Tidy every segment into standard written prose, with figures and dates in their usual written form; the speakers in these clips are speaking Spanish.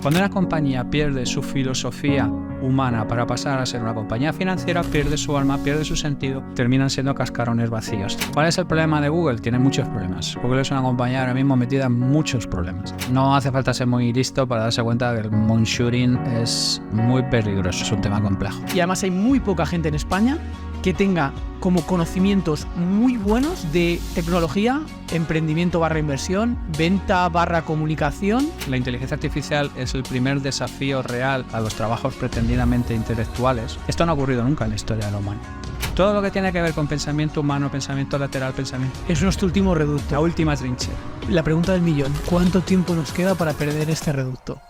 Cuando una compañía pierde su filosofía humana para pasar a ser una compañía financiera, pierde su alma, pierde su sentido, terminan siendo cascarones vacíos. ¿Cuál es el problema de Google? Tiene muchos problemas. Google es una compañía ahora mismo metida en muchos problemas. No hace falta ser muy listo para darse cuenta que el moonshooting es muy peligroso, es un tema complejo. Y además hay muy poca gente en España que tenga como conocimientos muy buenos de tecnología, emprendimiento / inversión, venta / comunicación. La inteligencia artificial es el primer desafío real a los trabajos pretendidamente intelectuales. Esto no ha ocurrido nunca en la historia de la humanidad. Todo lo que tiene que ver con pensamiento humano, pensamiento lateral, pensamiento... Es nuestro último reducto. La última trinchera. La pregunta del millón. ¿Cuánto tiempo nos queda para perder este reducto?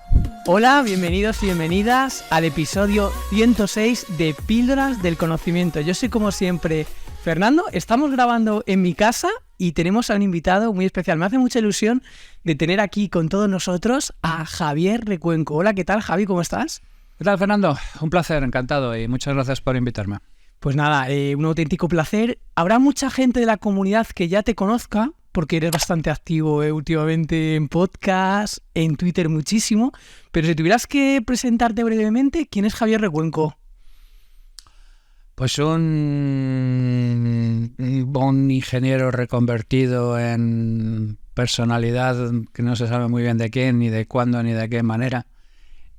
Hola, bienvenidos y bienvenidas al episodio 106 de Píldoras del Conocimiento. Yo soy, como siempre, Fernando. Estamos grabando en mi casa y tenemos a un invitado muy especial. Me hace mucha ilusión de tener aquí con todos nosotros a Javier Recuenco. Hola, ¿qué tal, Javi? ¿Cómo estás? ¿Qué tal, Fernando? Un placer, encantado y muchas gracias por invitarme. Pues nada, un auténtico placer. Habrá mucha gente de la comunidad que ya te conozca, porque eres bastante activo últimamente en podcast, en Twitter muchísimo, pero si tuvieras que presentarte brevemente, ¿quién es Javier Recuenco? Pues un ingeniero reconvertido en personalidad que no se sabe muy bien de qué, ni de cuándo, ni de qué manera,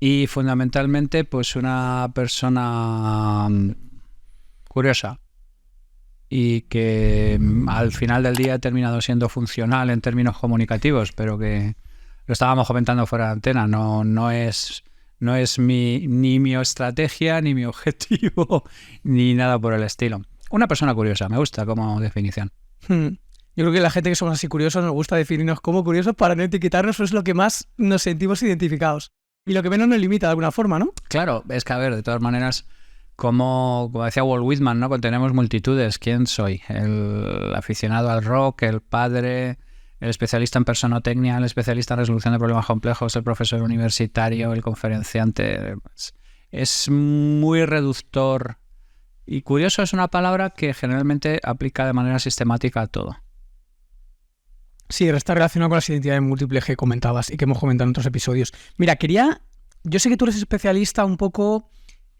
y fundamentalmente pues una persona curiosa y que al final del día ha terminado siendo funcional en términos comunicativos, pero que lo estábamos comentando fuera de antena, no es ni mi estrategia, ni mi objetivo, ni nada por el estilo. Una persona curiosa, me gusta como definición. Yo creo que la gente que somos así curiosos nos gusta definirnos como curiosos para no etiquetarnos, es lo que más nos sentimos identificados y lo que menos nos limita de alguna forma, ¿no? Claro, es que a ver, de todas maneras... Como decía Walt Whitman, ¿no? Contenemos multitudes. ¿Quién soy? El aficionado al rock, el padre, el especialista en personotecnia, el especialista en resolución de problemas complejos, el profesor universitario, el conferenciante. Es muy reductor. Y curioso es una palabra que generalmente aplica de manera sistemática a todo. Sí, está relacionado con las identidades múltiples que comentabas y que hemos comentado en otros episodios. Mira, yo sé que tú eres especialista un poco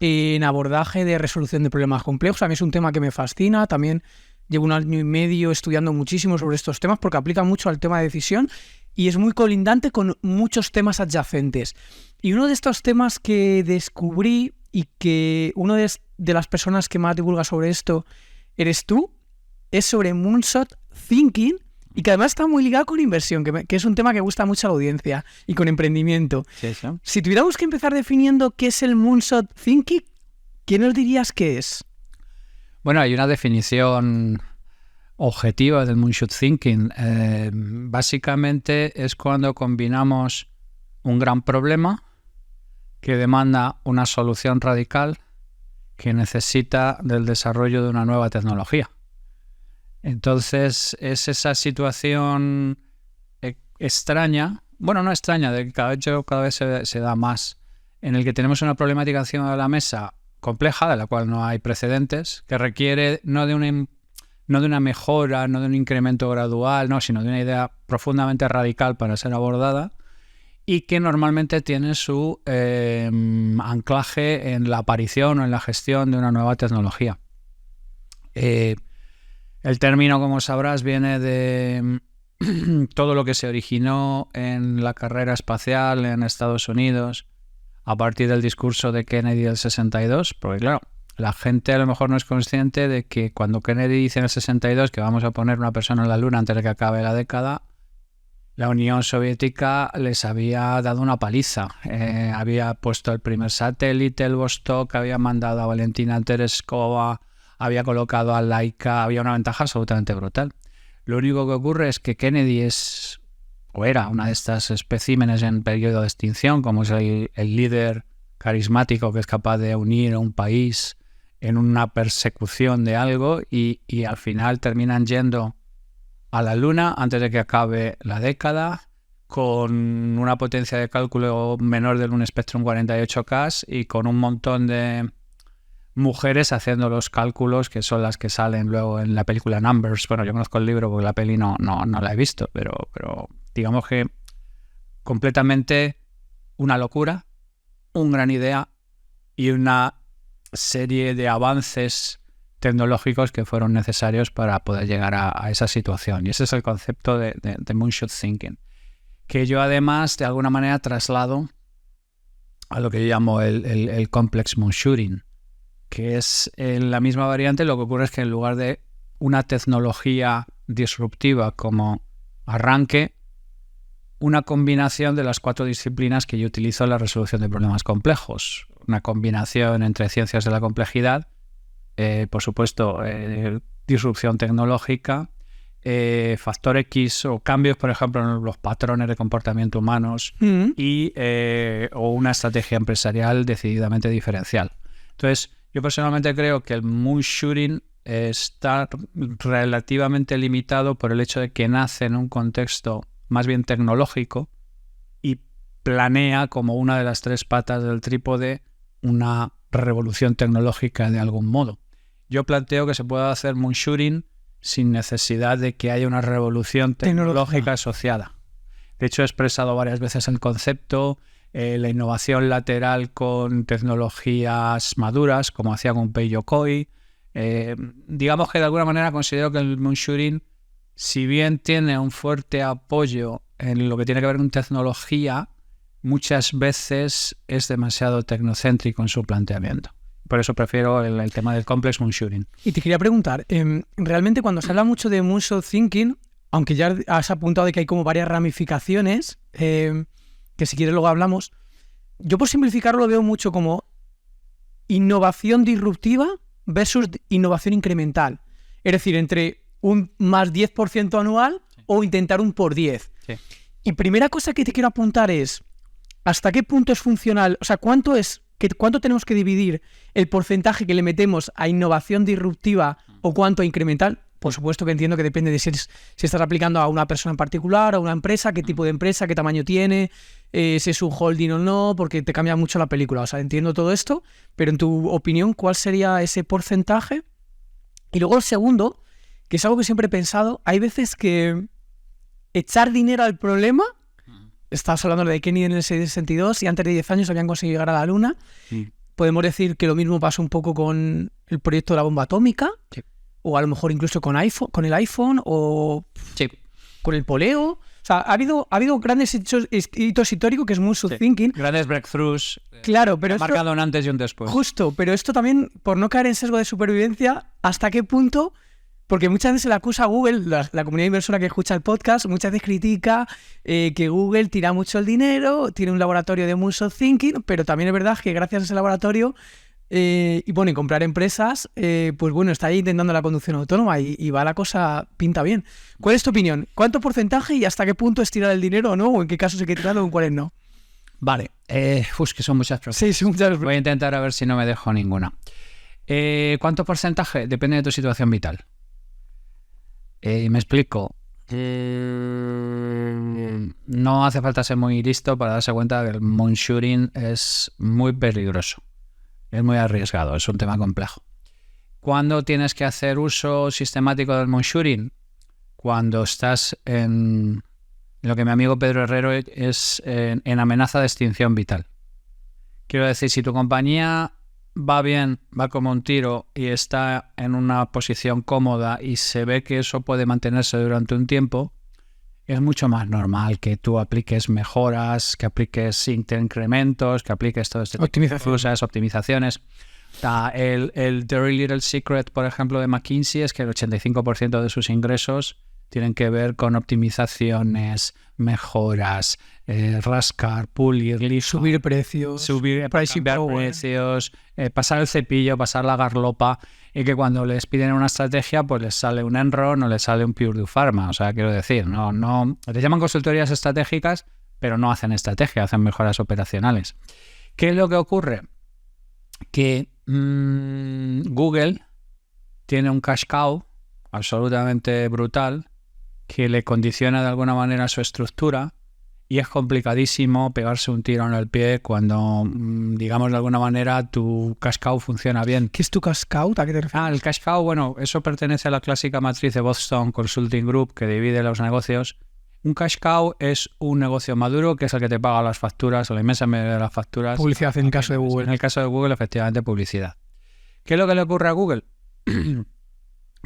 en abordaje de resolución de problemas complejos. A mí es un tema que me fascina. También llevo 1 año y medio estudiando muchísimo sobre estos temas porque aplica mucho al tema de decisión y es muy colindante con muchos temas adyacentes. Y uno de estos temas que descubrí y que una de las personas que más divulga sobre esto eres tú, es sobre Moonshot Thinking, y que además está muy ligado con inversión, que es un tema que gusta mucho a la audiencia, y con emprendimiento. Sí, sí. Si tuviéramos que empezar definiendo qué es el Moonshot Thinking, ¿qué nos dirías que es? Bueno, hay una definición objetiva del Moonshot Thinking. Básicamente es cuando combinamos un gran problema que demanda una solución radical que necesita del desarrollo de una nueva tecnología. Entonces es esa situación extraña, bueno, no extraña, de que cada vez se da más, en el que tenemos una problemática encima de la mesa compleja, de la cual no hay precedentes, que requiere no de una mejora, no de un incremento gradual, sino de una idea profundamente radical para ser abordada, y que normalmente tiene su anclaje en la aparición o en la gestión de una nueva tecnología. El término, como sabrás, viene de todo lo que se originó en la carrera espacial en Estados Unidos a partir del discurso de Kennedy del 62, porque claro, la gente a lo mejor no es consciente de que cuando Kennedy dice en el 62 que vamos a poner una persona en la Luna antes de que acabe la década, la Unión Soviética les había dado una paliza. Había puesto el primer satélite, el Vostok, había mandado a Valentina Tereskova, había colocado a Laika, había una ventaja absolutamente brutal. Lo único que ocurre es que Kennedy era una de estas especímenes en periodo de extinción, como es el líder carismático que es capaz de unir a un país en una persecución de algo y al final terminan yendo a la Luna antes de que acabe la década, con una potencia de cálculo menor de un Spectrum 48K y con un montón de mujeres haciendo los cálculos que son las que salen luego en la película Numbers. Bueno, yo conozco el libro porque la peli no la he visto, pero digamos que completamente una locura, una gran idea y una serie de avances tecnológicos que fueron necesarios para poder llegar a esa situación. Y ese es el concepto de moonshot thinking, que yo además de alguna manera traslado a lo que yo llamo el complex moonshooting, que es en la misma variante. Lo que ocurre es que en lugar de una tecnología disruptiva como arranque, una combinación de las 4 disciplinas que yo utilizo en la resolución de problemas complejos. Una combinación entre ciencias de la complejidad, por supuesto, disrupción tecnológica, factor X o cambios, por ejemplo, en los patrones de comportamiento humanos o una estrategia empresarial decididamente diferencial. Entonces, yo personalmente creo que el moonshooting está relativamente limitado por el hecho de que nace en un contexto más bien tecnológico y planea como una de las 3 patas del trípode una revolución tecnológica de algún modo. Yo planteo que se puede hacer moonshooting sin necesidad de que haya una revolución tecnológica asociada. De hecho, he expresado varias veces el concepto, la innovación lateral con tecnologías maduras, como hacía con Pei-Yokoi. Digamos que de alguna manera considero que el moonshooting, si bien tiene un fuerte apoyo en lo que tiene que ver con tecnología, muchas veces es demasiado tecnocéntrico en su planteamiento. Por eso prefiero el tema del complex moonshooting. Y te quería preguntar, realmente cuando se habla mucho de moonshot thinking, aunque ya has apuntado de que hay como varias ramificaciones, que si quieres luego hablamos, yo por simplificarlo lo veo mucho como innovación disruptiva versus innovación incremental. Es decir, entre un más 10% anual o intentar un por 10. Sí. Y primera cosa que te quiero apuntar es, ¿hasta qué punto es funcional? O sea, ¿cuánto tenemos que dividir el porcentaje que le metemos a innovación disruptiva o cuánto a incremental? Por supuesto que entiendo que depende de si estás aplicando a una persona en particular, a una empresa, qué tipo de empresa, qué tamaño tiene, si es un holding o no, porque te cambia mucho la película. O sea, entiendo todo esto, pero en tu opinión, ¿cuál sería ese porcentaje? Y luego el segundo, que es algo que siempre he pensado, hay veces que echar dinero al problema. Estabas hablando de Kennedy en el 62 y antes de 10 años habían conseguido llegar a la Luna. Sí. Podemos decir que lo mismo pasó un poco con el proyecto de la bomba atómica, sí. O a lo mejor incluso con el iPhone o sí. Con el poleo. O sea, ha habido grandes hitos históricos que es moonshot thinking. Grandes breakthroughs. Claro, pero esto, marcado un antes y un después. Justo, pero esto también, por no caer en sesgo de supervivencia, ¿hasta qué punto? Porque muchas veces se le acusa a Google, la comunidad inversora que escucha el podcast, muchas veces critica que Google tira mucho el dinero, tiene un laboratorio de moonshot thinking, pero también es verdad que gracias a ese laboratorio y comprar empresas, pues bueno, está ahí intentando la conducción autónoma y va la cosa, pinta bien. ¿Cuál es tu opinión? ¿Cuánto porcentaje y hasta qué punto es tirar el dinero o no? ¿O en qué casos hay que tirarlo o en cuáles no? Vale, que son muchas preguntas. Sí, son muchas preguntas. Voy a intentar a ver si no me dejo ninguna. ¿Cuánto porcentaje? Depende de tu situación vital. Me explico. No hace falta ser muy listo para darse cuenta que el moonshooting es muy peligroso. Es muy arriesgado, es un tema complejo. ¿Cuándo tienes que hacer uso sistemático del moonshooting? Cuando estás en lo que mi amigo Pedro Herrero es en amenaza de extinción vital. Quiero decir, si tu compañía va bien, va como un tiro y está en una posición cómoda y se ve que eso puede mantenerse durante un tiempo, es mucho más normal que tú apliques mejoras, que apliques incrementos, que apliques todo este tipo de cosas, optimizaciones. El Very Little Secret, por ejemplo, de McKinsey es que el 85% de sus ingresos tienen que ver con optimizaciones, mejoras, rascar, pulir, subir precios, cambiar precios, pasar el cepillo, pasar la garlopa, y que cuando les piden una estrategia, pues les sale un Enron o les sale un Purdue Pharma. O sea, quiero decir, no les llaman consultorías estratégicas, pero no hacen estrategia, hacen mejoras operacionales. ¿Qué es lo que ocurre? Que Google tiene un cash cow absolutamente brutal que le condiciona de alguna manera su estructura y es complicadísimo pegarse un tiro en el pie cuando, digamos, de alguna manera tu cash cow funciona bien. ¿Qué es tu cash cow? ¿A qué te refieres? El cash cow, bueno, eso pertenece a la clásica matriz de Boston Consulting Group que divide los negocios Un cash cow es un negocio maduro que es el que te paga las facturas o la inmensa mayoría de las facturas. Publicidad en el caso de Google. En el caso de Google, efectivamente, publicidad. ¿Qué es lo que le ocurre a Google?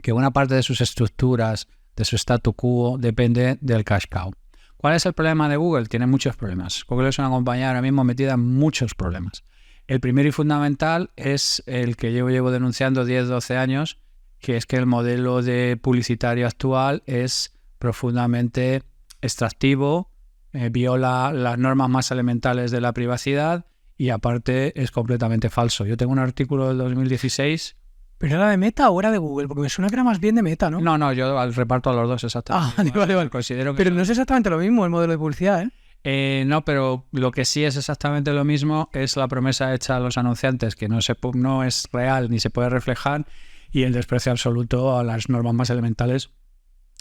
Que buena parte de sus estructuras, de su statu quo, depende del cash cow. ¿Cuál es el problema de Google? Tiene muchos problemas. Google es una compañía ahora mismo metida en muchos problemas. El primero y fundamental es el que llevo denunciando 10-12 años, que es que el modelo de publicitario actual es profundamente extractivo, viola las normas más elementales de la privacidad y aparte es completamente falso. Yo tengo un artículo del 2016... ¿Pero era de Meta o era de Google? Porque me suena que era más bien de Meta, ¿no? No, yo reparto a los dos exactamente. Vale. Considero que pero no es exactamente lo mismo el modelo de publicidad, ¿eh? No, pero lo que sí es exactamente lo mismo es la promesa hecha a los anunciantes, que no es real ni se puede reflejar, y el desprecio absoluto a las normas más elementales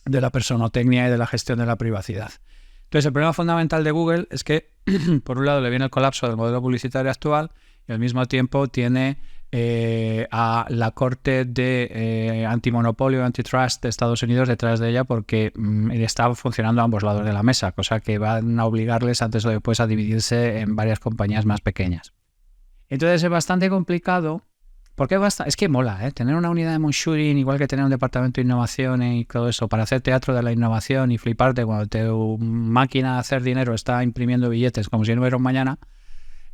de la personotecnia y de la gestión de la privacidad. Entonces, el problema fundamental de Google es que, por un lado, le viene el colapso del modelo publicitario actual y al mismo tiempo tiene a la Corte de Antimonopolio, Antitrust de Estados Unidos detrás de ella porque está funcionando a ambos lados de la mesa, cosa que van a obligarles antes o después a dividirse en varias compañías más pequeñas. Entonces es bastante complicado, porque es que mola, tener una unidad de monitoring, igual que tener un departamento de innovación y todo eso, para hacer teatro de la innovación y fliparte cuando tu máquina de hacer dinero está imprimiendo billetes como si no hubiera un mañana,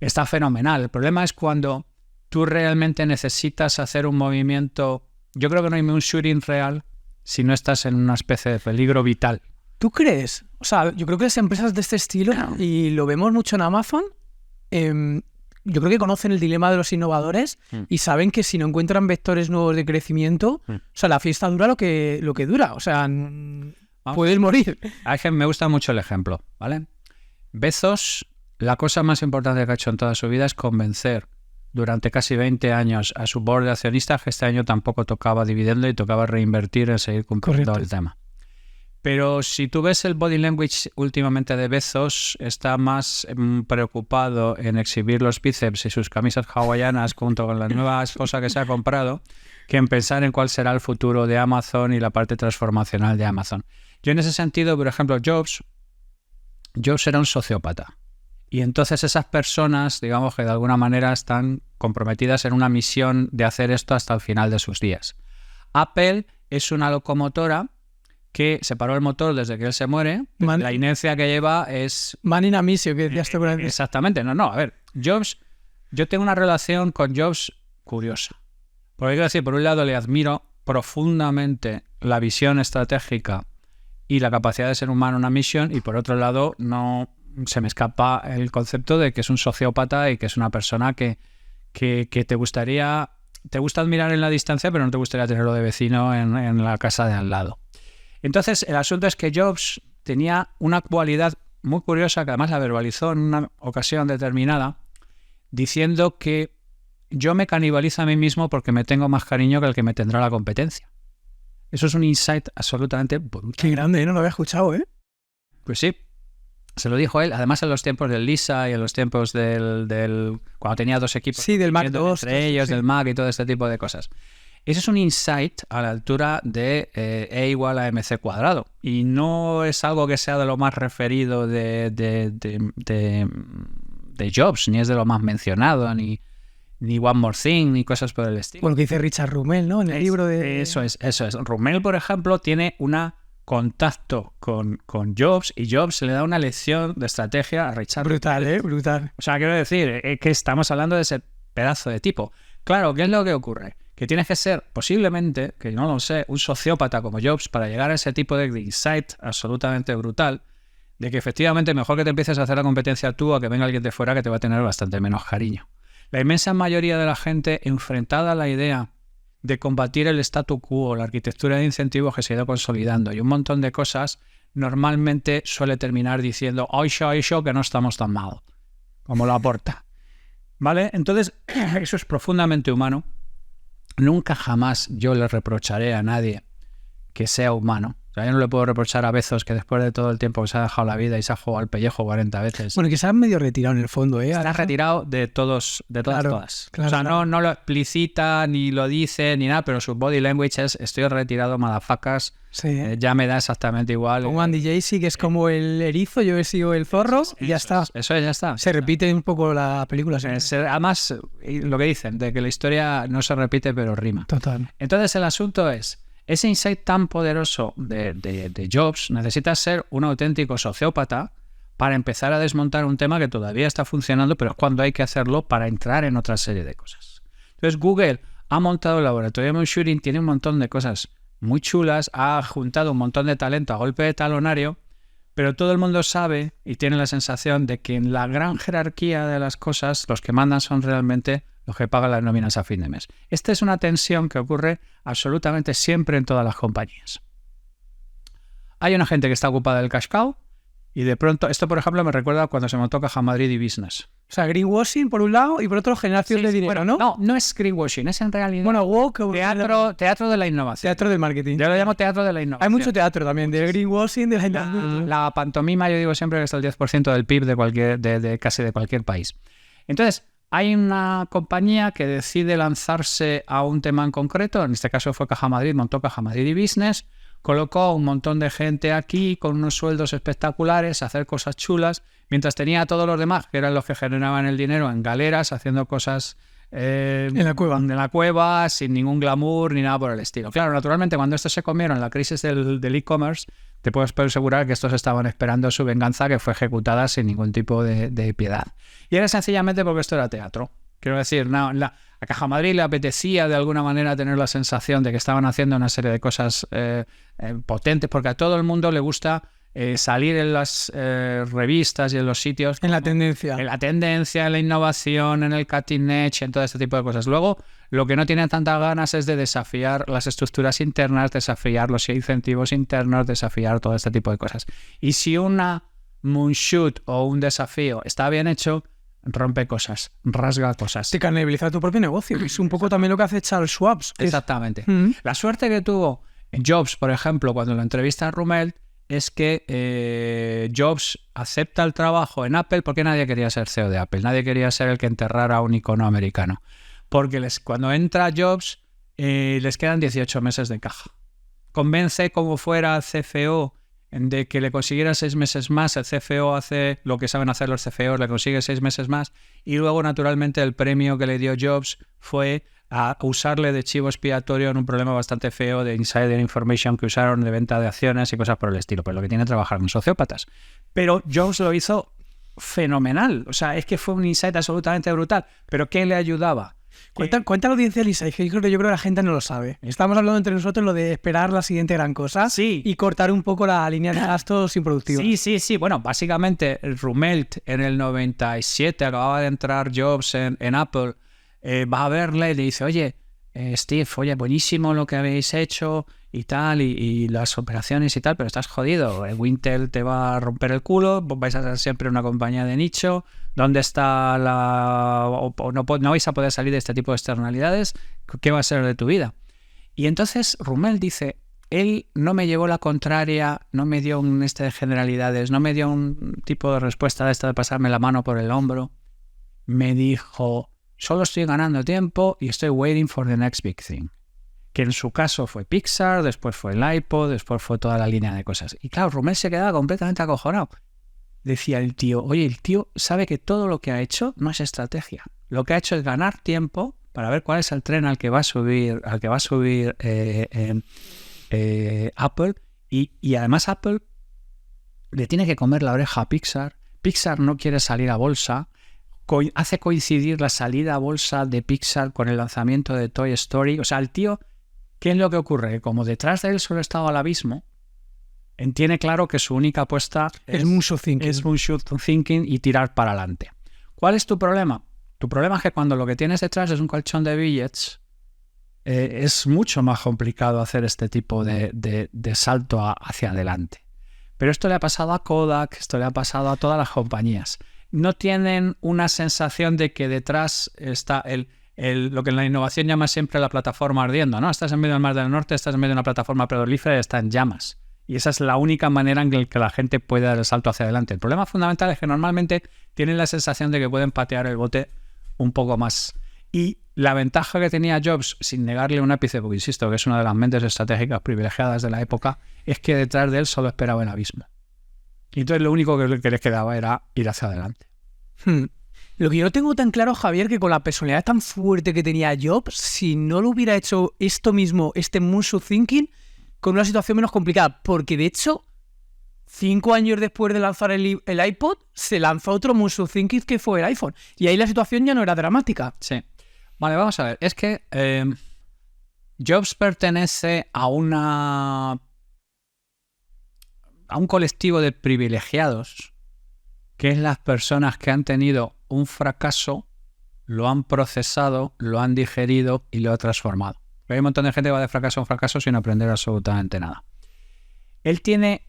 está fenomenal. El problema es cuando tú realmente necesitas hacer un movimiento. Yo creo que no hay un shooting real si no estás en una especie de peligro vital. ¿Tú crees? O sea, yo creo que las empresas de este estilo, y lo vemos mucho en Amazon, yo creo que conocen el dilema de los innovadores y saben que si no encuentran vectores nuevos de crecimiento, o sea, la fiesta dura lo que dura. O sea, puedes morir. Me gusta mucho el ejemplo, ¿vale? Bezos, la cosa más importante que ha hecho en toda su vida es convencer durante casi 20 años a su board de accionistas que este año tampoco tocaba dividendo y tocaba reinvertir en seguir cumpliendo el tema. Pero si tú ves el body language últimamente de Bezos, está más preocupado en exhibir los bíceps y sus camisas hawaianas junto con las nuevas cosas que se ha comprado que en pensar en cuál será el futuro de Amazon y la parte transformacional de Amazon. Yo en ese sentido, por ejemplo, Jobs era un sociópata. Y entonces esas personas, digamos que de alguna manera están comprometidas en una misión de hacer esto hasta el final de sus días. Apple es una locomotora que separó el motor desde que él se muere. La inercia que lleva es... Man in a mission, que decías tú. Exactamente. No, a ver, Jobs, yo tengo una relación con Jobs curiosa. Porque quiero decir, por un lado le admiro profundamente la visión estratégica y la capacidad de ser humano en una misión, y por otro lado no... se me escapa el concepto de que es un sociópata y que es una persona que te gusta admirar en la distancia, pero no te gustaría tenerlo de vecino en la casa de al lado. Entonces, el asunto es que Jobs tenía una cualidad muy curiosa, que además la verbalizó en una ocasión determinada, diciendo que yo me canibalizo a mí mismo porque me tengo más cariño que el que me tendrá la competencia. Eso es un insight absolutamente brutal. Qué grande, no lo había escuchado, ¿eh? Pues sí. Se lo dijo él, además en los tiempos del Lisa y en los tiempos del cuando tenía dos equipos. Sí, del Mac 2. Entre ellos, sí. Del Mac y todo este tipo de cosas. Ese es un insight a la altura de E igual a MC cuadrado. Y no es algo que sea de lo más referido de Jobs, ni es de lo más mencionado, ni One More Thing, ni cosas por el estilo. Bueno, que dice Richard Rummel, ¿no? En el libro de... Eso es. Rummel, por ejemplo, tiene contacto con Jobs y Jobs le da una lección de estrategia a Richard. Brutal, brutal. O sea, quiero decir, que estamos hablando de ese pedazo de tipo. Claro, ¿qué es lo que ocurre? Que tienes que ser, posiblemente, que no lo sé, un sociópata como Jobs para llegar a ese tipo de insight absolutamente brutal, de que efectivamente mejor que te empieces a hacer la competencia tú a que venga alguien de fuera que te va a tener bastante menos cariño. La inmensa mayoría de la gente enfrentada a la idea de combatir el statu quo, la arquitectura de incentivos que se ha ido consolidando y un montón de cosas, normalmente suele terminar diciendo ¡ay, que no estamos tan mal! Como lo aporta. ¿Vale? Entonces, eso es profundamente humano. Nunca jamás yo le reprocharé a nadie que sea humano. O sea, yo no le puedo reprochar a Bezos que después de todo el tiempo que se ha dejado la vida y se ha jugado al pellejo 40 veces. Bueno, que se han medio retirado en el fondo, ¿eh? Está retirado de todas. Claro, O sea, claro. no lo explicita, ni lo dice, ni nada, pero su body language es estoy retirado, motherfuckers. Sí. Ya me da exactamente igual. Como Andy Jassy, que es como el erizo, yo he sido el zorro, y ya está. Eso ya está. Se repite un poco la película. siempre. Además, lo que dicen, de que la historia no se repite, pero rima. Total. Entonces el asunto es, ese insight tan poderoso de Jobs necesita ser un auténtico sociópata para empezar a desmontar un tema que todavía está funcionando, pero es cuando hay que hacerlo para entrar en otra serie de cosas. Entonces Google ha montado el laboratorio de Manchurian, tiene un montón de cosas muy chulas, ha juntado un montón de talento a golpe de talonario, pero todo el mundo sabe y tiene la sensación de que en la gran jerarquía de las cosas los que mandan son realmente los que pagan las nóminas a fin de mes. Esta es una tensión que ocurre absolutamente siempre en todas las compañías. Hay una gente que está ocupada del cash cow y de pronto, esto por ejemplo me recuerda cuando se montó Caja Madrid y Business. O sea, greenwashing por un lado y por otro generación de dinero, bueno, ¿no? No es greenwashing, es en realidad Woke, teatro de la innovación. teatro del marketing. Yo lo llamo teatro de la innovación. Hay mucho teatro también, del greenwashing, de la innovación. La pantomima, yo digo siempre que es el 10% del PIB de casi de cualquier país. Entonces, hay una compañía que decide lanzarse a un tema en concreto, en este caso fue Caja Madrid, montó Caja Madrid y Business, colocó un montón de gente aquí con unos sueldos espectaculares, hacer cosas chulas, mientras tenía a todos los demás, que eran los que generaban el dinero, en galeras, haciendo cosas en la cueva. En la cueva, sin ningún glamour ni nada por el estilo. Claro, naturalmente, cuando estos se comieron la crisis del e-commerce, te puedes asegurar que estos estaban esperando su venganza, que fue ejecutada sin ningún tipo de piedad. Y era sencillamente porque esto era teatro. Quiero decir, a Caja Madrid le apetecía de alguna manera tener la sensación de que estaban haciendo una serie de cosas potentes, porque a todo el mundo le gusta salir en las revistas y en los sitios. En la tendencia. En la tendencia, en la innovación, en el cutting edge, en todo este tipo de cosas. Luego, lo que no tienen tantas ganas es de desafiar las estructuras internas, desafiar los incentivos internos, desafiar todo este tipo de cosas. Y si una moonshoot o un desafío está bien hecho, rompe cosas, rasga cosas. Te canibaliza tu propio negocio. Es un poco también lo que hace Charles Schwab. Exactamente. La suerte que tuvo Jobs, por ejemplo, cuando lo entrevista a Rumelt, es que Jobs acepta el trabajo en Apple porque nadie quería ser CEO de Apple, nadie quería ser el que enterrara a un icono americano. Porque cuando entra Jobs, les quedan 18 meses de caja. Convence como fuera al CFO de que le consiguiera 6 meses más, el CFO hace lo que saben hacer los CFOs, le consigue 6 meses más, y luego naturalmente el premio que le dio Jobs fue a usarle de chivo expiatorio en un problema bastante feo de insider information que usaron de venta de acciones y cosas por el estilo, pues lo que tiene trabajar con sociópatas. Pero Jobs lo hizo fenomenal, o sea, es que fue un insight absolutamente brutal, pero ¿qué le ayudaba? Cuenta la audiencia, Lisa, y yo creo que la gente no lo sabe. Estamos hablando entre nosotros lo de esperar la siguiente gran cosa y cortar un poco la línea de gastos improductivos. Sí. Bueno, básicamente Rumelt en el 97 acababa de entrar Jobs en Apple, va a verle y le dice, oye, Steve, oye, buenísimo lo que habéis hecho y tal, y las operaciones y tal, pero estás jodido. Intel te va a romper el culo, vais a ser siempre una compañía de nicho. ¿Dónde está no vais a poder salir de este tipo de externalidades? ¿Qué va a ser de tu vida? Y entonces Rumelt dice, él no me llevó la contraria, no me dio un de generalidades, no me dio un tipo de respuesta de esta de pasarme la mano por el hombro. Me dijo, solo estoy ganando tiempo y estoy waiting for the next big thing. Que en su caso fue Pixar, después fue el iPod, después fue toda la línea de cosas. Y claro, Rumelt se quedaba completamente acojonado. Decía el tío, oye, el tío sabe que todo lo que ha hecho no es estrategia. Lo que ha hecho es ganar tiempo para ver cuál es el tren al que va a subir, Apple. Y además Apple le tiene que comer la oreja a Pixar. Pixar no quiere salir a bolsa. Hace coincidir la salida a bolsa de Pixar con el lanzamiento de Toy Story. O sea, el tío, ¿qué es lo que ocurre? Como detrás de él solo estaba el abismo, tiene claro que su única apuesta es moonshot thinking y tirar para adelante. ¿Cuál es tu problema? Tu problema es que cuando lo que tienes detrás es un colchón de billets, es mucho más complicado hacer este tipo de salto hacia adelante. Pero esto le ha pasado a Kodak, esto le ha pasado a todas las compañías. No tienen una sensación de que detrás está lo que en la innovación llama siempre la plataforma ardiendo, ¿no? Estás en medio del Mar del Norte, estás en medio de una plataforma petrolífera y está en llamas. Y esa es la única manera en que la gente puede dar el salto hacia adelante. El problema fundamental es que normalmente tienen la sensación de que pueden patear el bote un poco más. Y la ventaja que tenía Jobs, sin negarle un ápice, porque insisto que es una de las mentes estratégicas privilegiadas de la época, es que detrás de él solo esperaba el abismo. Y entonces lo único que les quedaba era ir hacia adelante. Lo que yo no tengo tan claro, Javier, que con la personalidad tan fuerte que tenía Jobs, si no lo hubiera hecho esto mismo, este moonshot thinking, con una situación menos complicada. Porque de hecho, 5 años después de lanzar el iPod, se lanzó otro moonshot thinking que fue el iPhone. Y ahí la situación ya no era dramática. Sí. Vale, vamos a ver. Es que Jobs pertenece a un colectivo de privilegiados, que es las personas que han tenido un fracaso, lo han procesado, lo han digerido y lo han transformado. Hay un montón de gente que va de fracaso en fracaso sin aprender absolutamente nada. Él tiene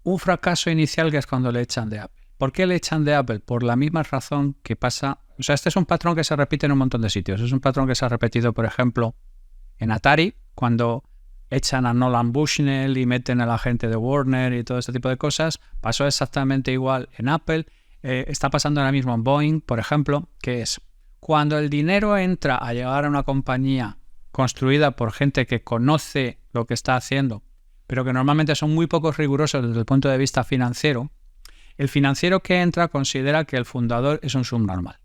un fracaso inicial que es cuando le echan de Apple. ¿Por qué le echan de Apple? Por la misma razón que pasa... O sea, este es un patrón que se repite en un montón de sitios. Es un patrón que se ha repetido, por ejemplo, en Atari, cuando echan a Nolan Bushnell y meten a la gente de Warner y todo este tipo de cosas. Pasó exactamente igual en Apple. Está pasando ahora mismo en Boeing, por ejemplo, que es cuando el dinero entra a llegar a una compañía construida por gente que conoce lo que está haciendo, pero que normalmente son muy poco rigurosos desde el punto de vista financiero, el financiero que entra considera que el fundador es un subnormal.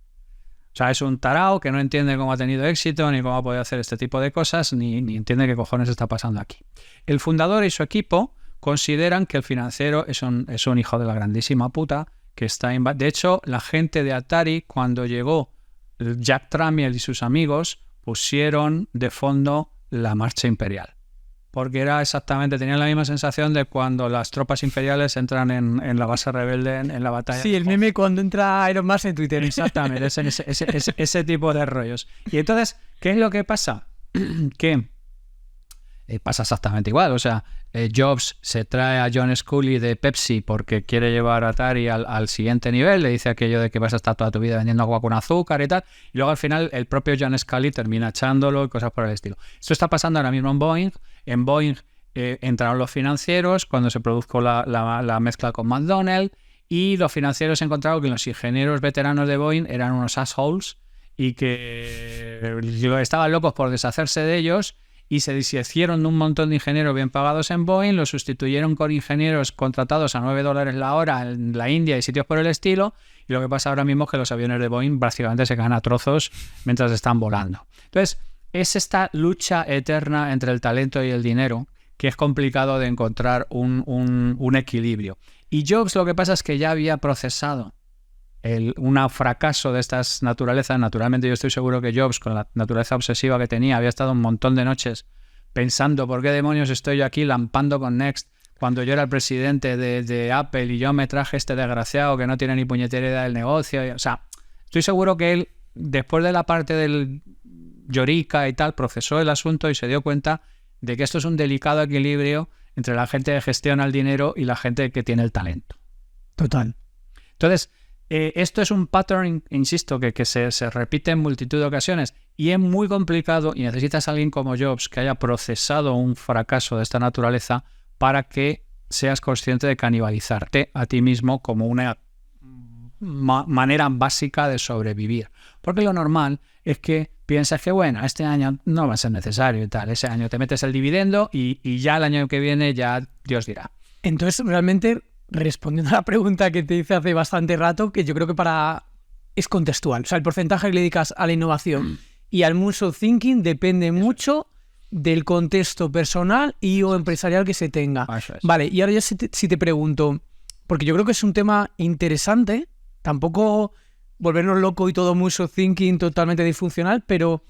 O sea, es un tarao que no entiende cómo ha tenido éxito, ni cómo ha podido hacer este tipo de cosas, ni entiende qué cojones está pasando aquí. El fundador y su equipo consideran que el financiero es un hijo de la grandísima puta, que está... De hecho, la gente de Atari, cuando llegó Jack Tramiel y sus amigos, pusieron de fondo la marcha imperial. Porque era exactamente, tenían la misma sensación de cuando las tropas imperiales entran en la base rebelde en la batalla. Sí, el meme cuando entra Iron Man en Twitter. Exactamente, ese tipo de rollos. Y entonces, ¿qué es lo que pasa? Que pasa exactamente igual. O sea, Jobs se trae a John Sculley de Pepsi porque quiere llevar a Atari al siguiente nivel. Le dice aquello de que vas a estar toda tu vida vendiendo agua con azúcar y tal. Y luego al final el propio John Sculley termina echándolo y cosas por el estilo. Esto está pasando ahora mismo en Boeing. En Boeing entraron los financieros cuando se produjo la mezcla con McDonnell, y los financieros encontraron que los ingenieros veteranos de Boeing eran unos assholes y que estaban locos por deshacerse de ellos, y se deshicieron de un montón de ingenieros bien pagados en Boeing, los sustituyeron con ingenieros contratados a $9 la hora en la India y sitios por el estilo, y lo que pasa ahora mismo es que los aviones de Boeing básicamente se caen a trozos mientras están volando. Entonces, es esta lucha eterna entre el talento y el dinero que es complicado de encontrar un equilibrio. Y Jobs, lo que pasa es que ya había procesado un fracaso de estas naturalezas. Naturalmente yo estoy seguro que Jobs, con la naturaleza obsesiva que tenía, había estado un montón de noches pensando ¿por qué demonios estoy yo aquí lampando con Next cuando yo era el presidente de Apple y yo me traje este desgraciado que no tiene ni puñetera idea del negocio? O sea, estoy seguro que él, después de la parte del llorica y tal, procesó el asunto y se dio cuenta de que esto es un delicado equilibrio entre la gente que gestiona el dinero y la gente que tiene el talento. Total. Entonces, esto es un pattern, insisto, que se repite en multitud de ocasiones y es muy complicado, y necesitas a alguien como Jobs que haya procesado un fracaso de esta naturaleza para que seas consciente de canibalizarte a ti mismo como una manera básica de sobrevivir. Porque lo normal es que piensas que, bueno, este año no va a ser necesario y tal. Ese año te metes el dividendo y ya el año que viene ya Dios dirá. Entonces, realmente, respondiendo a la pregunta que te hice hace bastante rato, que yo creo que es contextual. O sea, el porcentaje que le dedicas a la innovación y al moonshot thinking depende mucho del contexto personal y o empresarial que se tenga. Vale, y ahora ya si te pregunto, porque yo creo que es un tema interesante, tampoco volvernos locos y todo moonshot thinking totalmente disfuncional, pero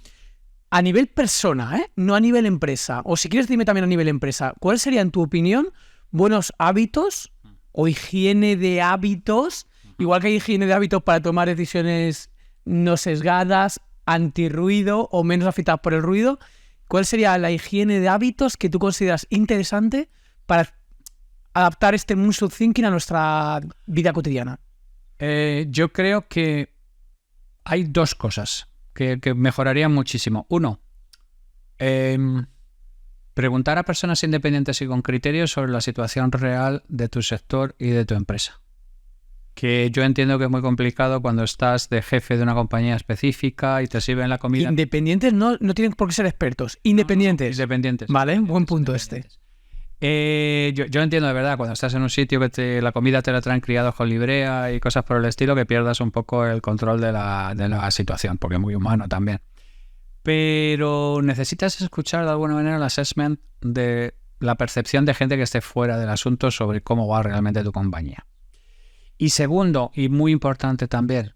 a nivel persona, no a nivel empresa, o si quieres dime también a nivel empresa, ¿cuáles serían, en tu opinión, buenos hábitos o higiene de hábitos, igual que hay higiene de hábitos para tomar decisiones no sesgadas, antirruido o menos afectadas por el ruido? ¿Cuál sería la higiene de hábitos que tú consideras interesante para adaptar este moonshot thinking a nuestra vida cotidiana? Yo creo que hay dos cosas que mejorarían muchísimo. Uno, Preguntar a personas independientes y con criterios sobre la situación real de tu sector y de tu empresa. Que yo entiendo que es muy complicado cuando estás de jefe de una compañía específica y te sirven la comida. Independientes no tienen por qué ser expertos. Independientes. Independientes. Vale, buen punto este. Yo entiendo de verdad, cuando estás en un sitio que la comida te la traen criados con librea y cosas por el estilo, que pierdas un poco el control de la situación, porque es muy humano también. Pero necesitas escuchar de alguna manera el assessment de la percepción de gente que esté fuera del asunto sobre cómo va realmente tu compañía. Y segundo, y muy importante también,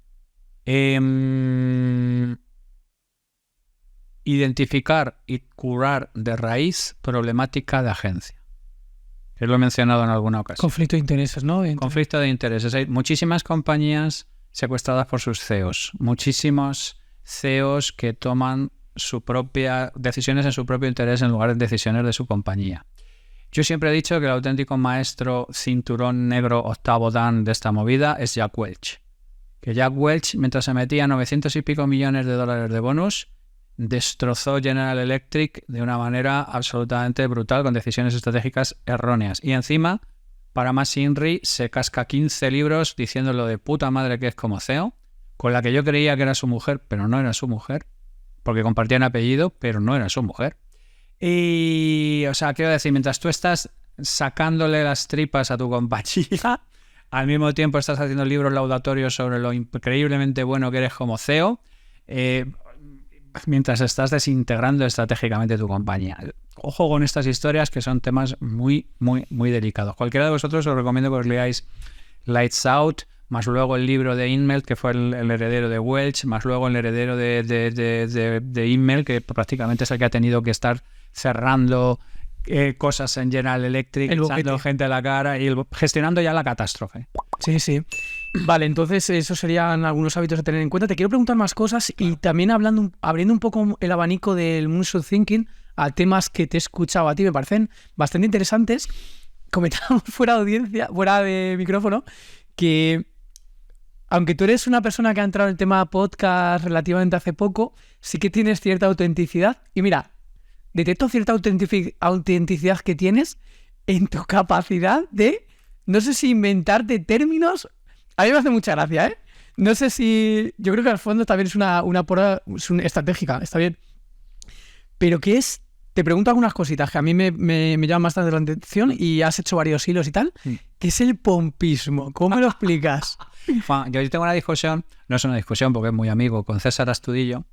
identificar y curar de raíz problemática de agencia. Que lo he mencionado en alguna ocasión. Conflicto de intereses, ¿no? Conflicto de intereses. Hay muchísimas compañías secuestradas por sus CEOs. Muchísimos CEOs que toman decisiones en su propio interés en lugar de decisiones de su compañía. Yo siempre he dicho que el auténtico maestro cinturón negro octavo dan de esta movida es Jack Welch. Que Jack Welch, mientras se metía 900 y pico millones de dólares de bonus, destrozó General Electric de una manera absolutamente brutal con decisiones estratégicas erróneas. Y encima, para más Inri, se casca 15 libros diciendo lo de puta madre que es como CEO, con la que yo creía que era su mujer, pero no era su mujer, porque compartían apellido, pero no era su mujer. Y, o sea, quiero decir, mientras tú estás sacándole las tripas a tu compañía, al mismo tiempo estás haciendo libros laudatorios sobre lo increíblemente bueno que eres como CEO, mientras estás desintegrando estratégicamente tu compañía. Ojo con estas historias que son temas muy, muy, muy delicados. Cualquiera de vosotros os recomiendo que os leáis Lights Out, más luego el libro de Immelt, que fue el heredero de Welch, más luego el heredero de Immelt, que prácticamente es el que ha tenido que estar cerrando cosas en General Electric, echando gente a la cara y gestionando ya la catástrofe. Sí, sí. Vale, entonces esos serían algunos hábitos a tener en cuenta. Te quiero preguntar más cosas y también abriendo un poco el abanico del Moonshot Thinking a temas que te he escuchado a ti, me parecen bastante interesantes. Comentábamos fuera de micrófono, que aunque tú eres una persona que ha entrado en el tema podcast relativamente hace poco, sí que tienes cierta autenticidad. Y mira, detecto cierta autenticidad que tienes en tu capacidad de, no sé si inventarte términos. A mí me hace mucha gracia, ¿eh? No sé si... Yo creo que al fondo también es una prueba estratégica, está bien. Pero ¿qué es? Te pregunto algunas cositas que a mí me llaman bastante la atención y has hecho varios hilos y tal. ¿Qué es el pompismo? ¿Cómo me lo explicas? Yo tengo una discusión, no es una discusión porque es muy amigo, con César Astudillo,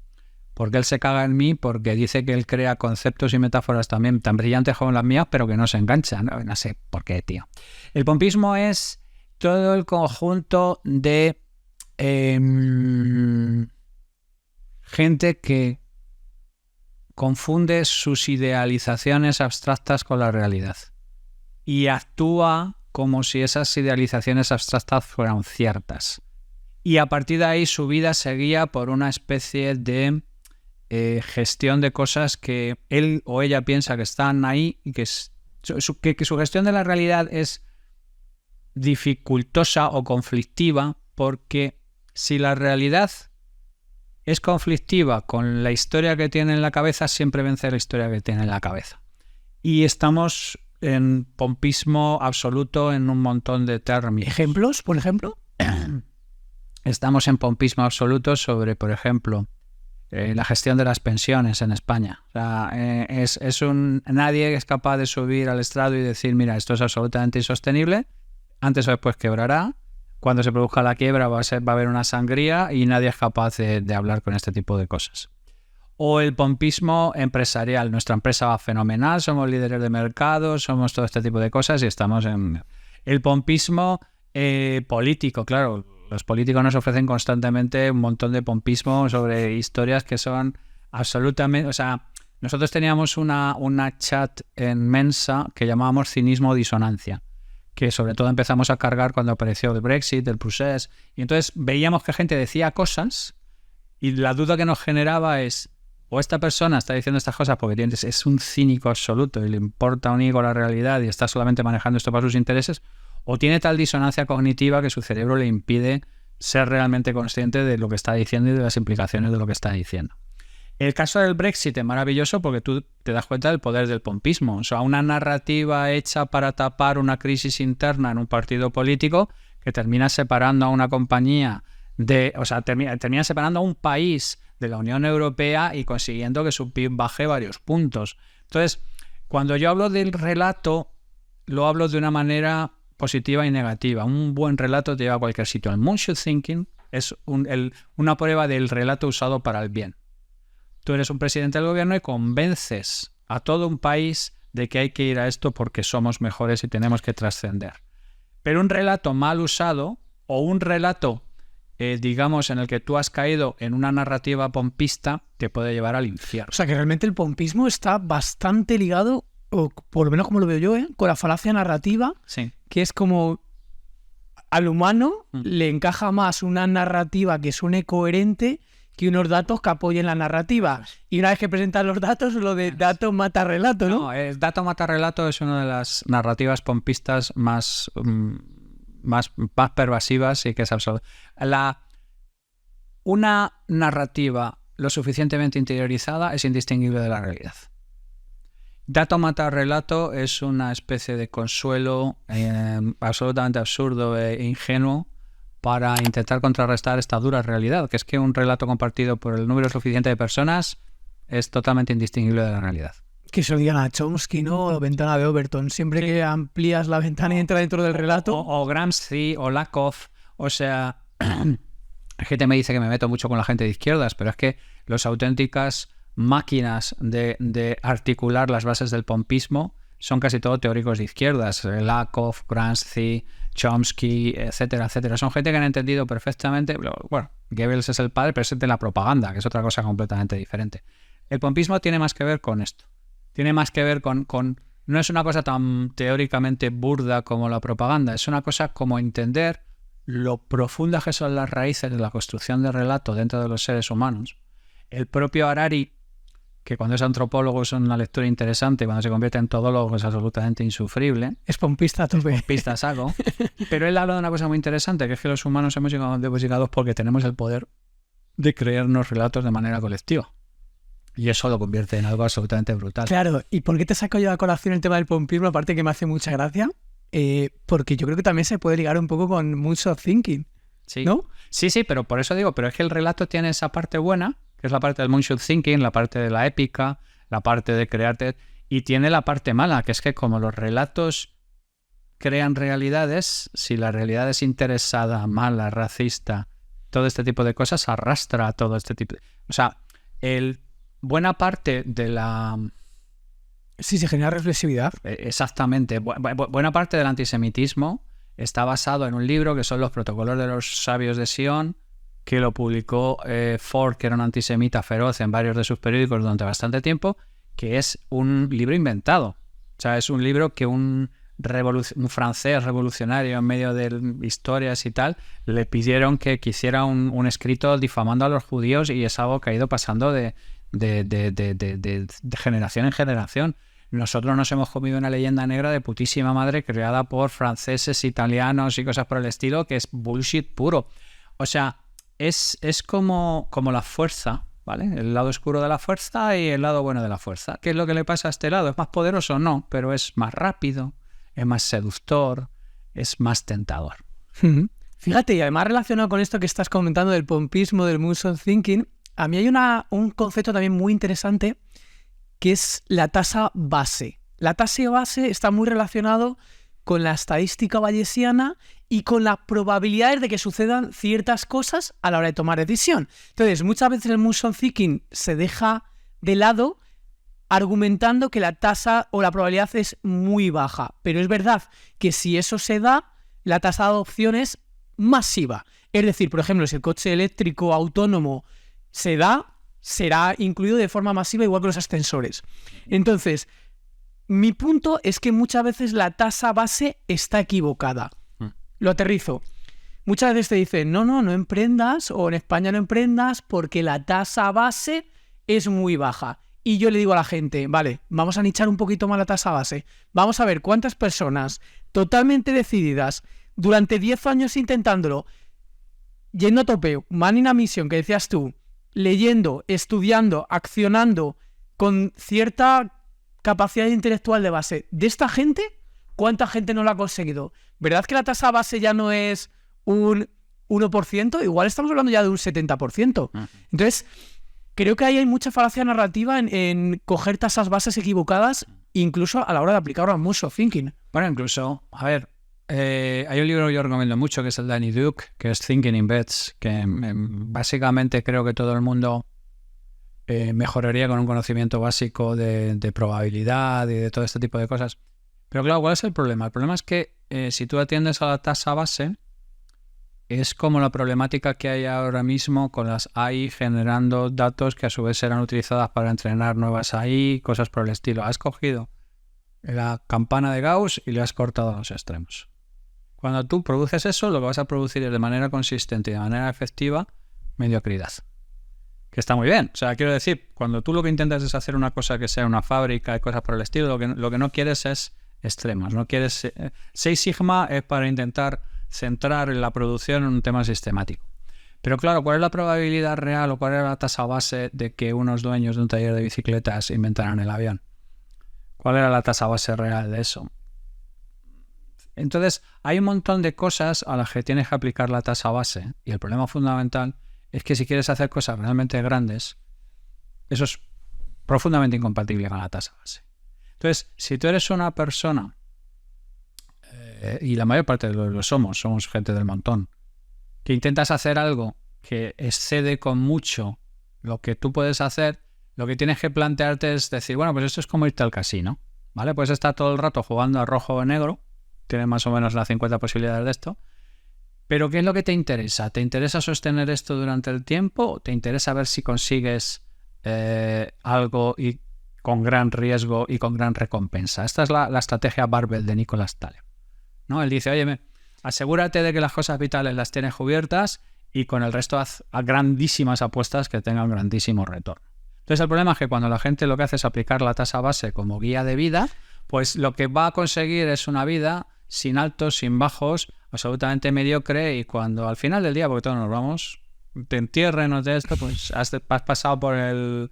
porque él se caga en mí porque dice que él crea conceptos y metáforas también tan brillantes como las mías, pero que no se enganchan. No sé por qué, tío. El pompismo es todo el conjunto de gente que confunde sus idealizaciones abstractas con la realidad y actúa como si esas idealizaciones abstractas fueran ciertas. Y a partir de ahí su vida se guía por una especie de gestión de cosas que él o ella piensa que están ahí y que su gestión de la realidad es dificultosa o conflictiva, porque si la realidad es conflictiva con la historia que tiene en la cabeza, siempre vence la historia que tiene en la cabeza. Y estamos en pompismo absoluto en un montón de términos. ¿Ejemplos, por ejemplo? Estamos en pompismo absoluto sobre, por ejemplo, la gestión de las pensiones en España. O sea, nadie es capaz de subir al estrado y decir, mira, esto es absolutamente insostenible, antes o después quebrará, cuando se produzca la quiebra va a haber una sangría y nadie es capaz de hablar con este tipo de cosas. O el pompismo empresarial. Nuestra empresa va fenomenal, somos líderes de mercado, somos todo este tipo de cosas y estamos en... El pompismo político, claro. Los políticos nos ofrecen constantemente un montón de pompismo sobre historias que son absolutamente... O sea, nosotros teníamos una chat en Mensa que llamábamos cinismo-disonancia, que sobre todo empezamos a cargar cuando apareció el Brexit, el procés, y entonces veíamos que gente decía cosas y la duda que nos generaba es, o esta persona está diciendo estas cosas porque es un cínico absoluto y le importa un higo la realidad y está solamente manejando esto para sus intereses, o tiene tal disonancia cognitiva que su cerebro le impide ser realmente consciente de lo que está diciendo y de las implicaciones de lo que está diciendo. El caso del Brexit es maravilloso porque tú te das cuenta del poder del pompismo. O sea, una narrativa hecha para tapar una crisis interna en un partido político que termina separando a una compañía termina separando a un país de la Unión Europea y consiguiendo que su PIB baje varios puntos. Entonces, cuando yo hablo del relato, lo hablo de una manera positiva y negativa. Un buen relato te lleva a cualquier sitio. El moonshot thinking es una prueba del relato usado para el bien. Tú eres un presidente del gobierno y convences a todo un país de que hay que ir a esto porque somos mejores y tenemos que trascender. Pero un relato mal usado o un relato, digamos, en el que tú has caído en una narrativa pompista, te puede llevar al infierno. O sea, que realmente el pompismo está bastante ligado, o por lo menos como lo veo yo, con la falacia narrativa, sí. Que es como al humano le encaja más una narrativa que suene coherente que unos datos que apoyen la narrativa. Y una vez que presentan los datos, lo de dato mata relato, ¿no? No, el dato mata relato es una de las narrativas pompistas más pervasivas y que es absurdo. Una narrativa lo suficientemente interiorizada es indistinguible de la realidad. Dato mata relato es una especie de consuelo absolutamente absurdo e ingenuo para intentar contrarrestar esta dura realidad, que es que un relato compartido por el número suficiente de personas es totalmente indistinguible de la realidad. Que se lo digan a Chomsky, ¿no? O ventana de Overton. Siempre que amplías la ventana y entra dentro del relato. O Gramsci o Lakoff. O sea, la gente me dice que me meto mucho con la gente de izquierdas, pero es que las auténticas máquinas de articular las bases del pompismo son casi todo teóricos de izquierdas. Lakoff, Gramsci, Chomsky, etcétera, etcétera. Son gente que han entendido perfectamente. Bueno, Goebbels es el padre, pero es de la propaganda, que es otra cosa completamente diferente. El pompismo tiene más que ver con esto. Tiene más que ver con... No es una cosa tan teóricamente burda como la propaganda. Es una cosa como entender lo profundas que son las raíces de la construcción de relato dentro de los seres humanos. El propio Harari, que cuando es antropólogo es una lectura interesante, cuando se convierte en todólogo es absolutamente insufrible. Es pompista a tope. Pompista saco. Pero él habla de una cosa muy interesante, que es que los humanos hemos llegado llegados porque tenemos el poder de creernos relatos de manera colectiva. Y eso lo convierte en algo absolutamente brutal. Claro, ¿y por qué te saco yo a colación el tema del pompismo? Aparte que me hace mucha gracia, porque yo creo que también se puede ligar un poco con moonshot thinking, sí. ¿no? Sí, pero por eso digo, pero es que el relato tiene esa parte buena, que es la parte del moonshot thinking, la parte de la épica, la parte de crearte, y tiene la parte mala, que es que como los relatos crean realidades, si la realidad es interesada, mala, racista, todo este tipo de cosas arrastra a todo este tipo de... O sea, buena parte de la... Sí, se genera reflexividad. Exactamente. Buena parte del antisemitismo está basado en un libro que son Los protocolos de los sabios de Sion, que lo publicó Ford, que era un antisemita feroz en varios de sus periódicos durante bastante tiempo, que es un libro inventado. O sea, es un libro que un francés revolucionario en medio de historias y tal, le pidieron que hiciera un escrito difamando a los judíos, y es algo que ha ido pasando de generación en generación. Nosotros nos hemos comido una leyenda negra de putísima madre creada por franceses, italianos y cosas por el estilo, que es bullshit puro. O sea, es como la fuerza, ¿vale? El lado oscuro de la fuerza y el lado bueno de la fuerza. ¿Qué es lo que le pasa a este lado? ¿Es más poderoso? No, pero es más rápido, es más seductor, es más tentador. Fíjate, y además relacionado con esto que estás comentando del pompismo, del moonshot thinking, a mí hay un concepto también muy interesante que es la tasa base. La tasa base está muy relacionado con la estadística bayesiana y con las probabilidades de que sucedan ciertas cosas a la hora de tomar decisión. Entonces, muchas veces el moonshot thinking se deja de lado argumentando que la tasa o la probabilidad es muy baja. Pero es verdad que si eso se da, la tasa de adopción es masiva. Es decir, por ejemplo, si el coche eléctrico autónomo se da, será incluido de forma masiva, igual que los ascensores. Entonces, mi punto es que muchas veces la tasa base está equivocada. Lo aterrizo. Muchas veces te dicen, no emprendas, o en España no emprendas porque la tasa base es muy baja. Y yo le digo a la gente, vale, vamos a nichar un poquito más la tasa base. Vamos a ver cuántas personas totalmente decididas durante 10 años intentándolo, yendo a tope, man in a mission, que decías tú, leyendo, estudiando, accionando con cierta capacidad intelectual de base de esta gente, ¿cuánta gente no lo ha conseguido? ¿Verdad que la tasa base ya no es un 1%? Igual estamos hablando ya de un 70%. Entonces, creo que ahí hay mucha falacia narrativa en coger tasas bases equivocadas, incluso a la hora de aplicar a mucho thinking. Bueno, incluso, a ver, hay un libro que yo recomiendo mucho, que es el de Danny Duke, que es Thinking in Bets, que básicamente creo que todo el mundo mejoraría con un conocimiento básico de probabilidad y de todo este tipo de cosas. Pero claro, ¿cuál es el problema? El problema es que si tú atiendes a la tasa base, es como la problemática que hay ahora mismo con las AI generando datos que a su vez serán utilizadas para entrenar nuevas AI, cosas por el estilo. Has cogido la campana de Gauss y le has cortado a los extremos. Cuando tú produces eso, lo que vas a producir es de manera consistente y de manera efectiva mediocridad. Que está muy bien. O sea, quiero decir, cuando tú lo que intentas es hacer una cosa que sea una fábrica y cosas por el estilo, lo que no quieres es extremos. No quieres... Six Sigma es para intentar centrar la producción en un tema sistemático. Pero claro, ¿cuál es la probabilidad real o cuál es la tasa base de que unos dueños de un taller de bicicletas inventaran el avión? ¿Cuál era la tasa base real de eso? Entonces, hay un montón de cosas a las que tienes que aplicar la tasa base, y el problema fundamental es que si quieres hacer cosas realmente grandes, eso es profundamente incompatible con la tasa base. Entonces, si tú eres una persona, y la mayor parte de lo somos gente del montón, que intentas hacer algo que excede con mucho lo que tú puedes hacer, lo que tienes que plantearte es decir, bueno, pues esto es como irte al casino, ¿vale? Puedes estar todo el rato jugando a rojo o negro, tienes más o menos las 50 posibilidades de esto, pero ¿qué es lo que te interesa? ¿Te interesa sostener esto durante el tiempo o te interesa ver si consigues algo y con gran riesgo y con gran recompensa? Esta es la estrategia Barbell de Nicholas Taleb, ¿no? Él dice, oye, asegúrate de que las cosas vitales las tienes cubiertas y con el resto haz grandísimas apuestas que tengan grandísimo retorno. Entonces el problema es que cuando la gente lo que hace es aplicar la tasa base como guía de vida, pues lo que va a conseguir es una vida sin altos, sin bajos, absolutamente mediocre, y cuando al final del día, porque todos nos vamos, te entierren o de esto, pues has pasado por el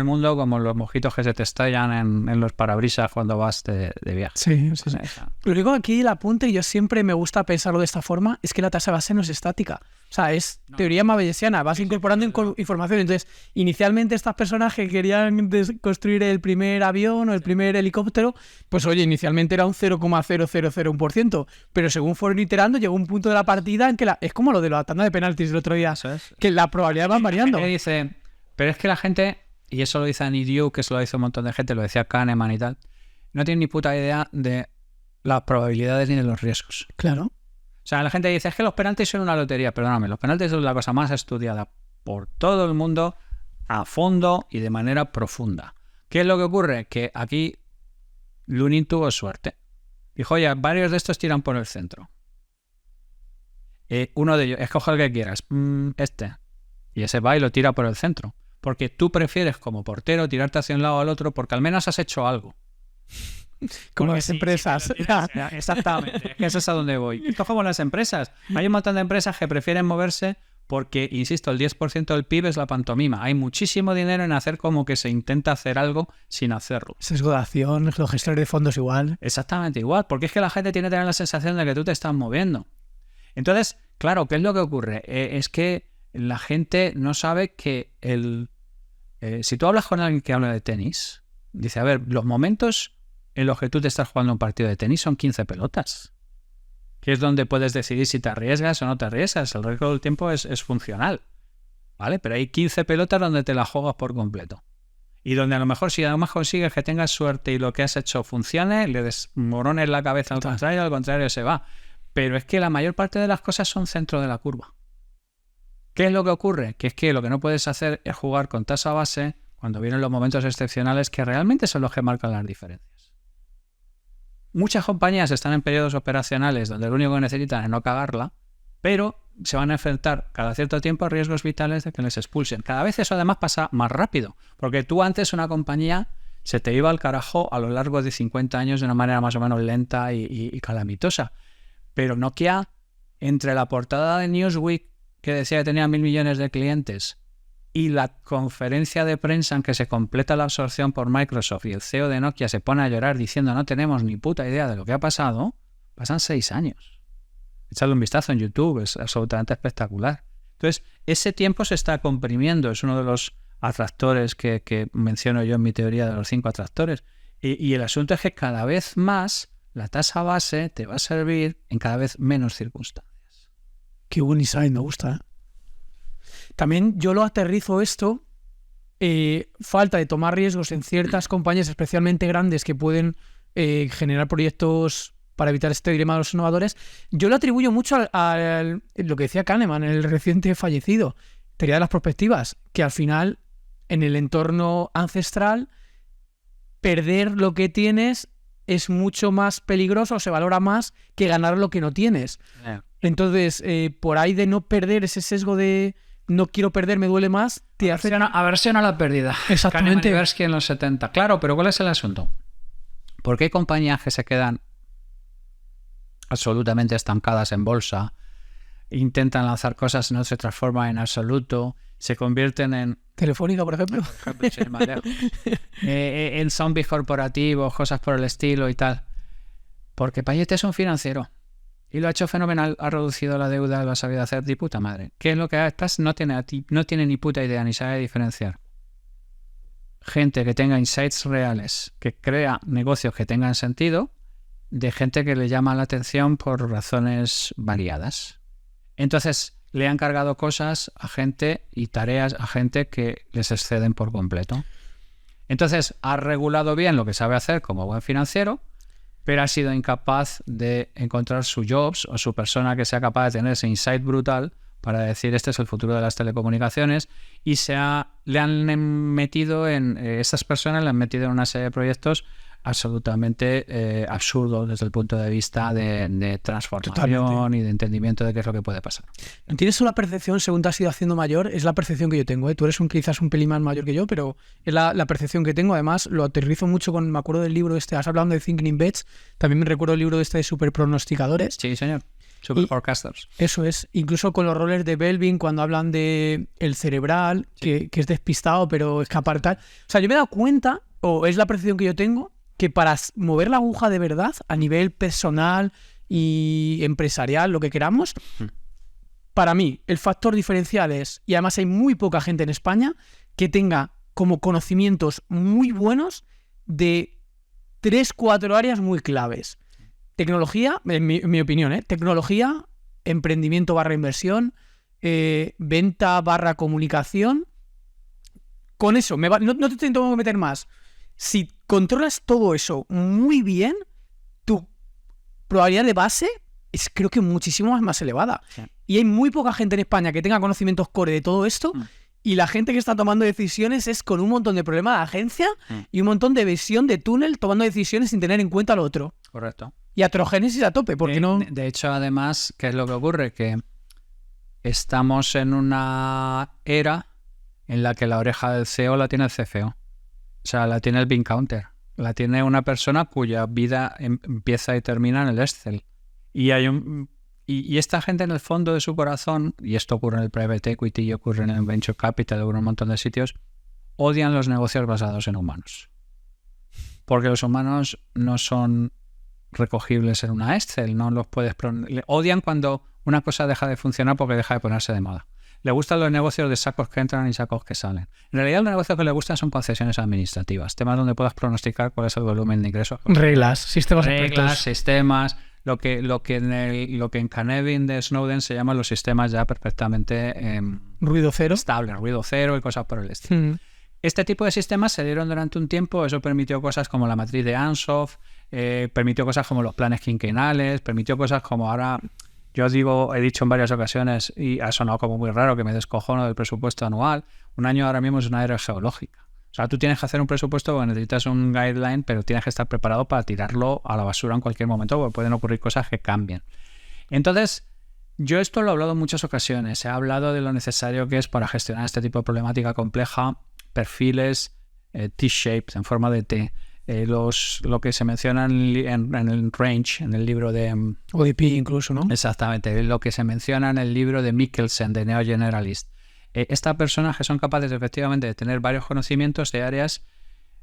mundo como los mojitos que se te estallan en los parabrisas cuando vas de viaje. Sí. Lo único aquí, el apunte, y yo siempre me gusta pensarlo de esta forma, es que la tasa base no es estática. O sea, es teoría mabellesiana, vas incorporando información. Entonces, inicialmente estas personas que querían construir el primer avión o el primer helicóptero, pues oye, inicialmente era un 0,0001%, pero según fueron iterando, llegó un punto de la partida en que es como lo de la tanda de penaltis del otro día, que la probabilidad va variando. Dice, pero es que la gente, y eso lo dice Annie Duke, que eso lo dice un montón de gente, lo decía Kahneman y tal, no tiene ni puta idea de las probabilidades ni de los riesgos. Claro. O sea, la gente dice, es que los penaltis son una lotería. Perdóname, los penaltis son la cosa más estudiada por todo el mundo a fondo y de manera profunda. ¿Qué es lo que ocurre? Que aquí Lunin tuvo suerte. Dijo, oye, varios de estos tiran por el centro. Uno de ellos, escoge el que quieras. Este. Y ese va y lo tira por el centro. Porque tú prefieres como portero tirarte hacia un lado o al otro porque al menos has hecho algo. Como las empresas. Exactamente, es que eso es a donde voy. Esto es como las empresas. Hay un montón de empresas que prefieren moverse porque, insisto, el 10% del PIB es la pantomima. Hay muchísimo dinero en hacer como que se intenta hacer algo sin hacerlo. Sesgo de acción, los gestores de fondos igual. Exactamente igual, porque es que la gente tiene que tener la sensación de que tú te estás moviendo. Entonces, claro, ¿qué es lo que ocurre? Es que la gente no sabe que si tú hablas con alguien que habla de tenis, dice, a ver, los momentos en los que tú te estás jugando un partido de tenis son 15 pelotas, que es donde puedes decidir si te arriesgas o no te arriesgas. El resto del tiempo es funcional, ¿vale? Pero hay 15 pelotas donde te la juegas por completo. Y donde a lo mejor si además consigues que tengas suerte y lo que has hecho funcione, le desmorones la cabeza al contrario se va. Pero es que la mayor parte de las cosas son centro de la curva. ¿Qué es lo que ocurre? Que es que lo que no puedes hacer es jugar con tasa base cuando vienen los momentos excepcionales que realmente son los que marcan las diferencias. Muchas compañías están en periodos operacionales donde lo único que necesitan es no cagarla, pero se van a enfrentar cada cierto tiempo a riesgos vitales de que les expulsen. Cada vez eso además pasa más rápido, porque tú antes una compañía se te iba al carajo a lo largo de 50 años de una manera más o menos lenta y calamitosa. Pero Nokia, entre la portada de Newsweek que decía que tenía 1.000 millones de clientes y la conferencia de prensa en que se completa la absorción por Microsoft y el CEO de Nokia se pone a llorar diciendo no tenemos ni puta idea de lo que ha pasado, pasan 6 años. Echadle un vistazo en YouTube, es absolutamente espectacular. Entonces, ese tiempo se está comprimiendo, es uno de los atractores que menciono yo en mi teoría de los 5 atractores. Y el asunto es que cada vez más la tasa base te va a servir en cada vez menos circunstancias. Qué buen insight, me gusta. También yo lo aterrizo esto, falta de tomar riesgos en ciertas compañías especialmente grandes que pueden generar proyectos para evitar este dilema de los innovadores. Yo lo atribuyo mucho a lo que decía Kahneman, el reciente fallecido, teoría de las perspectivas, que al final en el entorno ancestral perder lo que tienes es mucho más peligroso, se valora más que ganar lo que no tienes. Entonces, por ahí de no perder ese sesgo de no quiero perder, me duele más, te hace... Aversión a la pérdida. Exactamente. Kahneman y Tversky en los 70. Claro, pero ¿cuál es el asunto? ¿Por qué hay compañías que se quedan absolutamente estancadas en bolsa, intentan lanzar cosas, no se transforman en absoluto, se convierten en... Telefónica, por ejemplo. En zombies corporativos, cosas por el estilo y tal? Porque Payete es un financiero y lo ha hecho fenomenal, ha reducido la deuda, lo ha sabido hacer de puta madre. ¿Qué es lo que estás? No tiene ni puta idea, ni sabe diferenciar. Gente que tenga insights reales, que crea negocios que tengan sentido, de gente que le llama la atención por razones variadas. Entonces, le han cargado cosas a gente y tareas a gente que les exceden por completo. Entonces, ha regulado bien lo que sabe hacer como buen financiero, pero ha sido incapaz de encontrar su jobs o su persona que sea capaz de tener ese insight brutal para decir este es el futuro de las telecomunicaciones, y le han metido en estas personas le han metido en una serie de proyectos absolutamente absurdos desde el punto de vista de transformación. Totalmente. Y de entendimiento de qué es lo que puede pasar. ¿Tienes una percepción, según te has ido haciendo mayor? Es la percepción que yo tengo, ¿eh? Tú eres quizás un pelín más mayor que yo, pero es la percepción que tengo. Además, lo aterrizo mucho me acuerdo del libro has hablado de Thinking in Bets, también me recuerdo el libro de superpronosticadores. Sí, señor. Super forecasters. Eso es. Incluso con los roles de Belvin, cuando hablan de el cerebral, sí, que es despistado, pero escapar tal. O sea, yo me he dado cuenta, o es la percepción que yo tengo, que para mover la aguja de verdad, a nivel personal y empresarial, lo que queramos, para mí el factor diferencial es, y además hay muy poca gente en España que tenga como conocimientos muy buenos de 3-4 áreas muy claves. Tecnología, en mi opinión, tecnología, emprendimiento / inversión, venta / comunicación. Con eso, no te tengo que meter más. Si controlas todo eso muy bien, tu probabilidad de base es creo que muchísimo más elevada. Sí. Y hay muy poca gente en España que tenga conocimientos core de todo esto, y la gente que está tomando decisiones es con un montón de problemas de agencia y un montón de visión de túnel, tomando decisiones sin tener en cuenta lo otro. Correcto. Y atrogénesis a tope, porque no... De hecho, además, ¿qué es lo que ocurre? Que estamos en una era en la que la oreja del CEO la tiene el CFO. O sea, la tiene el bean counter. La tiene una persona cuya vida empieza y termina en el Excel. Y y esta gente, en el fondo de su corazón, y esto ocurre en el private equity y ocurre en el venture capital, ocurre en un montón de sitios, odian los negocios basados en humanos. Porque los humanos no son recogibles en una Excel, no los puedes... Odian cuando una cosa deja de funcionar porque deja de ponerse de moda. Le gustan los negocios de sacos que entran y sacos que salen. En realidad, los negocios que le gustan son concesiones administrativas, temas donde puedas pronosticar cuál es el volumen de ingresos. Reglas, sistemas. Reglas, sistemas, lo que en Carnegie de Snowden se llaman los sistemas ya perfectamente ruido cero, estables, ruido cero y cosas por el estilo. Este tipo de sistemas se dieron durante un tiempo, eso permitió cosas como la matriz de Ansoff, permitió cosas como los planes quinquenales, permitió cosas como ahora... Yo he dicho en varias ocasiones, y ha sonado como muy raro, que me descojono del presupuesto anual. Un año ahora mismo es una era geológica. O sea, tú tienes que hacer un presupuesto porque necesitas un guideline, pero tienes que estar preparado para tirarlo a la basura en cualquier momento, porque pueden ocurrir cosas que cambien. Entonces, yo esto lo he hablado en muchas ocasiones. He hablado de lo necesario que es para gestionar este tipo de problemática compleja, perfiles T-shaped, en forma de T. Lo que se menciona en el Range, en el libro de... ODP incluso, ¿no? Exactamente, lo que se menciona en el libro de Mikkelsen, de Neo Generalist. estas personas que son capaces efectivamente de tener varios conocimientos de áreas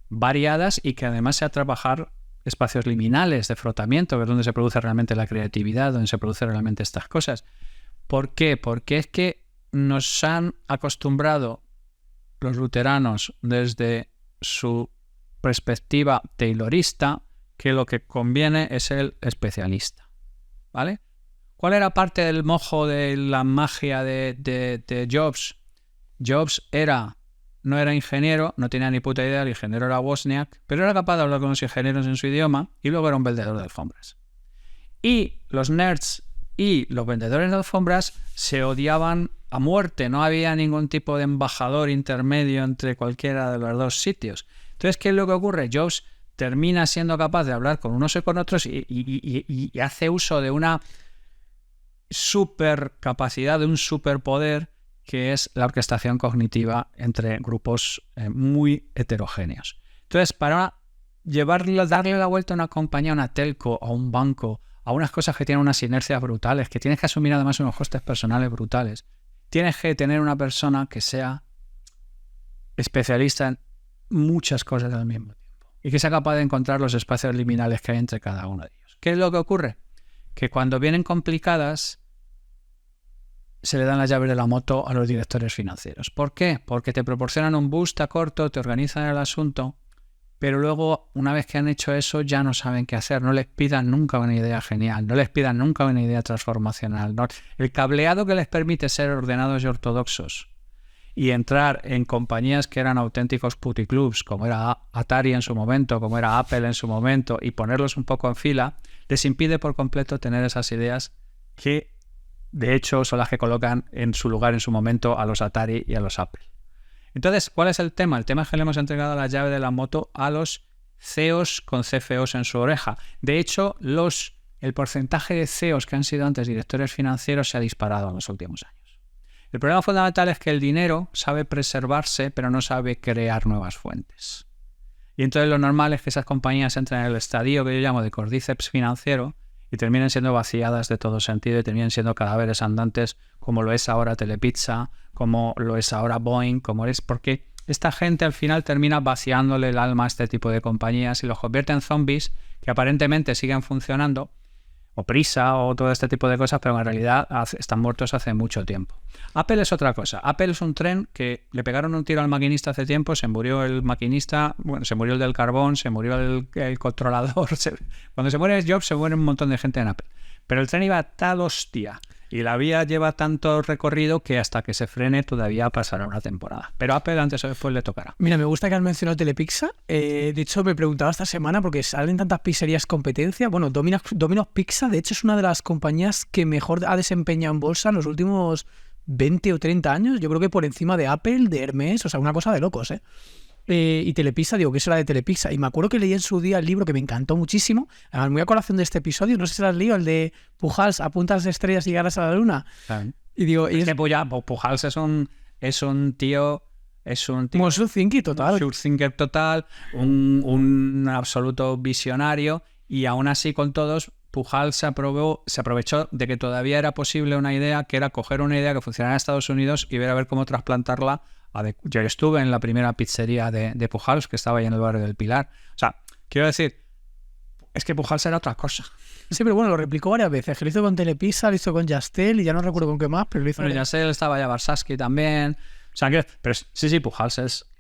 variadas y que además sea trabajar espacios liminales de frotamiento, que es donde se produce realmente la creatividad, donde se producen realmente estas cosas. ¿Por qué? Porque es que nos han acostumbrado los luteranos desde su perspectiva taylorista que lo que conviene es el especialista, ¿vale? ¿Cuál era parte del mojo de la magia de Jobs? Jobs no era ingeniero, no tenía ni puta idea, el ingeniero era Wozniak, pero era capaz de hablar con los ingenieros en su idioma y luego era un vendedor de alfombras. Y los nerds y los vendedores de alfombras se odiaban a muerte, no había ningún tipo de embajador intermedio entre cualquiera de los dos sitios. Entonces, ¿qué es lo que ocurre? Jobs termina siendo capaz de hablar con unos y con otros y hace uso de una supercapacidad, de un superpoder que es la orquestación cognitiva entre grupos muy heterogéneos. Entonces, para darle la vuelta a una compañía, a una telco, a un banco, a unas cosas que tienen unas inercias brutales, que tienes que asumir además unos costes personales brutales, tienes que tener una persona que sea especialista en muchas cosas al mismo tiempo y que sea capaz de encontrar los espacios liminales que hay entre cada uno de ellos. ¿Qué es lo que ocurre? Que cuando vienen complicadas se le dan las llaves de la moto a los directores financieros. ¿Por qué? Porque te proporcionan un boost a corto, te organizan el asunto, pero luego, una vez que han hecho eso, ya no saben qué hacer. No les pidan nunca una idea genial, no les pidan nunca una idea transformacional. ¿No? El cableado que les permite ser ordenados y ortodoxos y entrar en compañías que eran auténticos puticlubs, como era Atari en su momento, como era Apple en su momento, y ponerlos un poco en fila, les impide por completo tener esas ideas que de hecho son las que colocan en su lugar en su momento a los Atari y a los Apple. Entonces, ¿cuál es el tema? El tema es que le hemos entregado la llave de la moto a los CEOs con CFOs en su oreja. De hecho, el porcentaje de CEOs que han sido antes directores financieros se ha disparado en los últimos años. El problema fundamental es que el dinero sabe preservarse, pero no sabe crear nuevas fuentes. Y entonces lo normal es que esas compañías entren en el estadio que yo llamo de cordíceps financiero y terminen siendo vaciadas de todo sentido y terminen siendo cadáveres andantes, como lo es ahora Telepizza, como lo es ahora Boeing, como es porque esta gente al final termina vaciándole el alma a este tipo de compañías y los convierte en zombies que aparentemente siguen funcionando, o Prisa o todo este tipo de cosas, pero en realidad están muertos hace mucho tiempo. Apple es otra cosa. Apple es un tren que le pegaron un tiro al maquinista hace tiempo, se murió el maquinista, bueno, se murió el del carbón, se murió el controlador. Cuando se muere Jobs, se muere un montón de gente en Apple. Pero el tren iba a tal hostia y la vía lleva tanto recorrido que hasta que se frene todavía pasará una temporada. Pero Apple antes o después le tocará. Mira, me gusta que has mencionado Telepizza. De hecho, me preguntaba esta semana porque salen tantas pizzerías competencia. Bueno, Domino's Pizza, de hecho, es una de las compañías que mejor ha desempeñado en bolsa en los últimos 20 o 30 años. Yo creo que por encima de Apple, de Hermes, o sea, una cosa de locos, ¿eh? Y Telepizza, digo, ¿qué es la de Telepizza? Y me acuerdo que leí en su día el libro que me encantó muchísimo, además muy a colación de este episodio, no sé si lo has leído, el de Pujals, apunta a las estrellas y llegarás a la luna. Y digo, es que Pujals es un tío... Como surthinker total. Surthinker total, un absoluto visionario, y aún así con todos, Pujals se aprovechó de que todavía era posible una idea, que era coger una idea que funcionara en Estados Unidos y ver a ver cómo trasplantarla. Yo estuve en la primera pizzería de Pujals, que estaba ahí en el barrio del Pilar. O sea, quiero decir, es que Pujals era otra cosa. Sí, pero bueno, lo replicó varias veces. Que lo hizo con Telepizza, lo hizo con Yastel y ya no recuerdo con qué más, pero lo hizo... Bueno, Yastel estaba ya Warshawski también. O sea, pero sí, Pujals es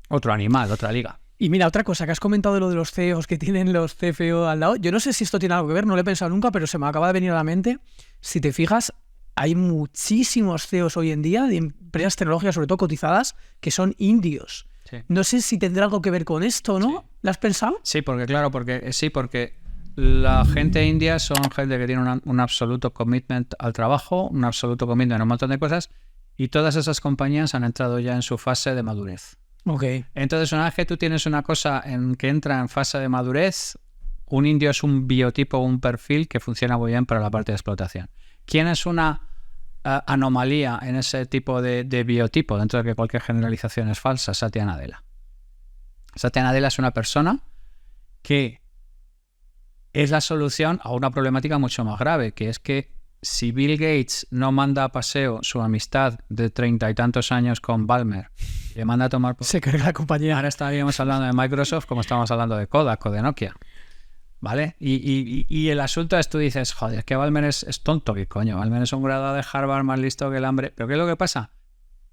otro animal, otra liga. Y mira, otra cosa que has comentado de lo de los CEOs que tienen los CFO al lado. Yo no sé si esto tiene algo que ver, no lo he pensado nunca, pero se me acaba de venir a la mente. Si te fijas, hay muchísimos CEOs hoy en día de empresas tecnológicas, sobre todo cotizadas, que son indios. Sí. No sé si tendrá algo que ver con esto, ¿no? Sí. ¿Lo has pensado? Sí, porque la gente india son gente que tiene un absoluto commitment al trabajo, un absoluto commitment a un montón de cosas, y todas esas compañías han entrado ya en su fase de madurez. Okay. Entonces, una vez que tú tienes una cosa que entra en fase de madurez, un indio es un biotipo, un perfil que funciona muy bien para la parte de explotación. ¿Quién es una anomalía en ese tipo de biotipo, dentro de que cualquier generalización es falsa? Satya Nadella. Satya Nadella es una persona que es la solución a una problemática mucho más grave, que es que si Bill Gates no manda a paseo su amistad de 30 y tantos años con Ballmer, le manda a tomar... Se carga la compañía. Ahora estaríamos hablando de Microsoft como estábamos hablando de Kodak o de Nokia. ¿Vale? Y el asunto es, tú dices, joder, es que Ballmer es tonto, ¿qué coño? Ballmer es un graduado de Harvard más listo que el hambre. ¿Pero qué es lo que pasa?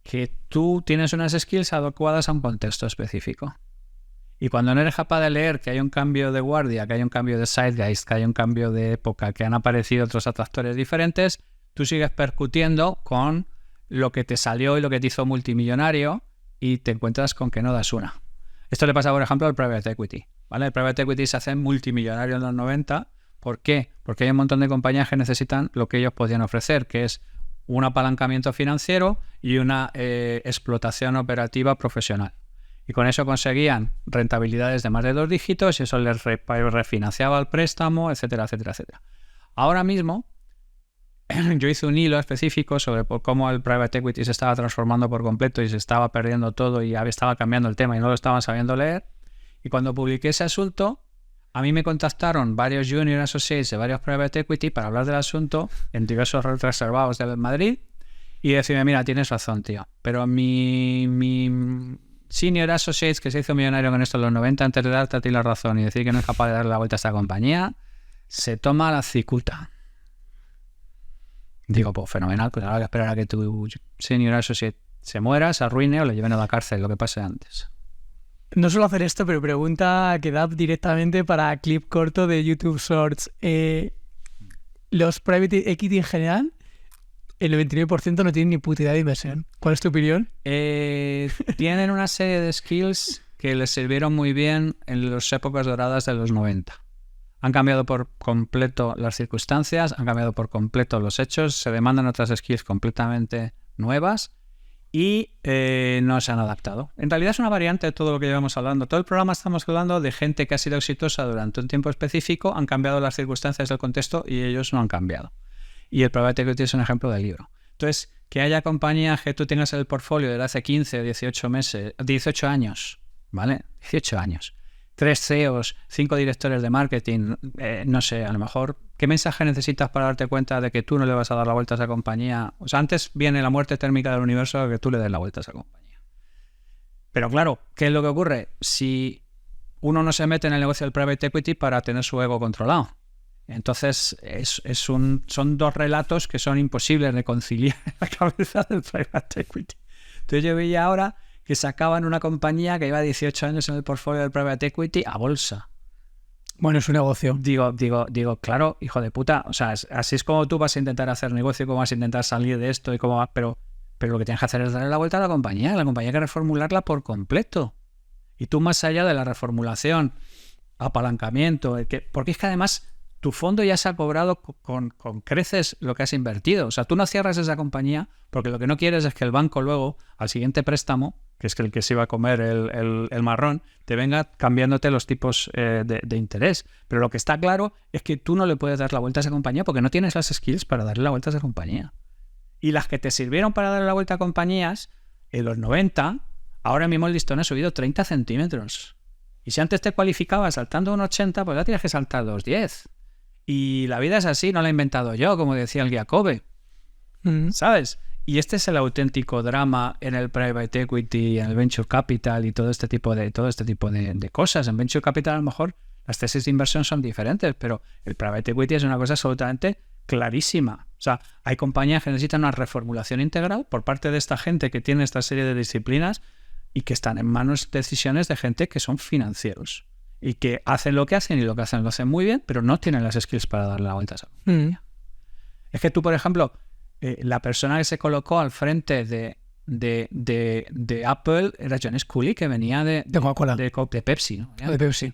Que tú tienes unas skills adecuadas a un contexto específico. Y cuando no eres capaz de leer que hay un cambio de guardia, que hay un cambio de zeitgeist, que hay un cambio de época, que han aparecido otros atractores diferentes, tú sigues percutiendo con lo que te salió y lo que te hizo multimillonario y te encuentras con que no das una. Esto le pasa, por ejemplo, al private equity. ¿Vale? El private equity se hace multimillonario en los 90. ¿Por qué? Porque hay un montón de compañías que necesitan lo que ellos podían ofrecer, que es un apalancamiento financiero y una explotación operativa profesional. Y con eso conseguían rentabilidades de más de 2 dígitos y eso les refinanciaba el préstamo, etcétera, etcétera, etcétera. Ahora mismo, yo hice un hilo específico sobre cómo el private equity se estaba transformando por completo y se estaba perdiendo todo y estaba cambiando el tema y no lo estaban sabiendo leer. Y cuando publiqué ese asunto, a mí me contactaron varios junior associates de varios private equity para hablar del asunto en diversos reservados de Madrid y decirme, mira, tienes razón, tío, pero mi senior associates que se hizo millonario con esto en los 90, antes de darte a ti la razón y decir que no es capaz de darle la vuelta a esta compañía, se toma la cicuta. Digo, pues fenomenal, pues ahora hay que esperar a que tu senior associate se muera, se arruine o le lleven a la cárcel, lo que pase antes. No suelo hacer esto, pero pregunta que da directamente para clip corto de YouTube Shorts. Los private equity en general, el 99% no tienen ni puta idea de inversión. ¿Cuál es tu opinión? Tienen una serie de skills que les sirvieron muy bien en las épocas doradas de los 90. Han cambiado por completo las circunstancias, han cambiado por completo los hechos, se demandan otras skills completamente nuevas y no se han adaptado. En realidad es una variante de todo lo que llevamos hablando. Todo el programa estamos hablando de gente que ha sido exitosa durante un tiempo específico, han cambiado las circunstancias del contexto y ellos no han cambiado. Y el private equity es un ejemplo del libro. Entonces, que haya compañías que tú tengas en el portfolio desde hace 15 o 18 años, ¿vale? 18 años. 3 CEOs, 5 directores de marketing, no sé, a lo mejor, ¿qué mensaje necesitas para darte cuenta de que tú no le vas a dar la vuelta a esa compañía? O sea, antes viene la muerte térmica del universo que tú le des la vuelta a esa compañía. Pero claro, ¿qué es lo que ocurre? Si uno no se mete en el negocio del private equity para tener su ego controlado. Entonces, son 2 relatos que son imposibles de conciliar en la cabeza del private equity. Entonces yo veía ahora que sacaban una compañía que lleva 18 años en el portfolio del private equity a bolsa. Bueno, es un negocio. Digo, claro, hijo de puta. O sea, así es como tú vas a intentar hacer negocio, cómo vas a intentar salir de esto y cómo vas, pero lo que tienes que hacer es darle la vuelta a la compañía. La compañía hay que reformularla por completo. Y tú, más allá de la reformulación, apalancamiento, porque es que además tu fondo ya se ha cobrado con creces lo que has invertido. O sea, tú no cierras esa compañía porque lo que no quieres es que el banco luego, al siguiente préstamo, que es el que se iba a comer el marrón, te venga cambiándote los tipos de interés. Pero lo que está claro es que tú no le puedes dar la vuelta a esa compañía porque no tienes las skills para darle la vuelta a esa compañía. Y las que te sirvieron para darle la vuelta a compañías, en los 90, ahora mismo el listón ha subido 30 centímetros. Y si antes te cualificabas saltando un 80, pues ya tienes que saltar 2,10. Y la vida es así, no la he inventado yo, como decía el Giacobbe. ¿Sabes? Y este es el auténtico drama en el private equity, en el venture capital y todo este tipo de cosas. En venture capital a lo mejor las tesis de inversión son diferentes, pero el private equity es una cosa absolutamente clarísima. O sea, hay compañías que necesitan una reformulación integral por parte de esta gente que tiene esta serie de disciplinas y que están en manos decisiones de gente que son financieros y que hacen lo que hacen y lo que hacen lo hacen muy bien, pero no tienen las skills para darle la vuelta a esa compañía. Es que tú, por ejemplo, la persona que se colocó al frente de Apple era John Sculley, que venía de Coca-Cola. de Pepsi, ¿no? De Pepsi.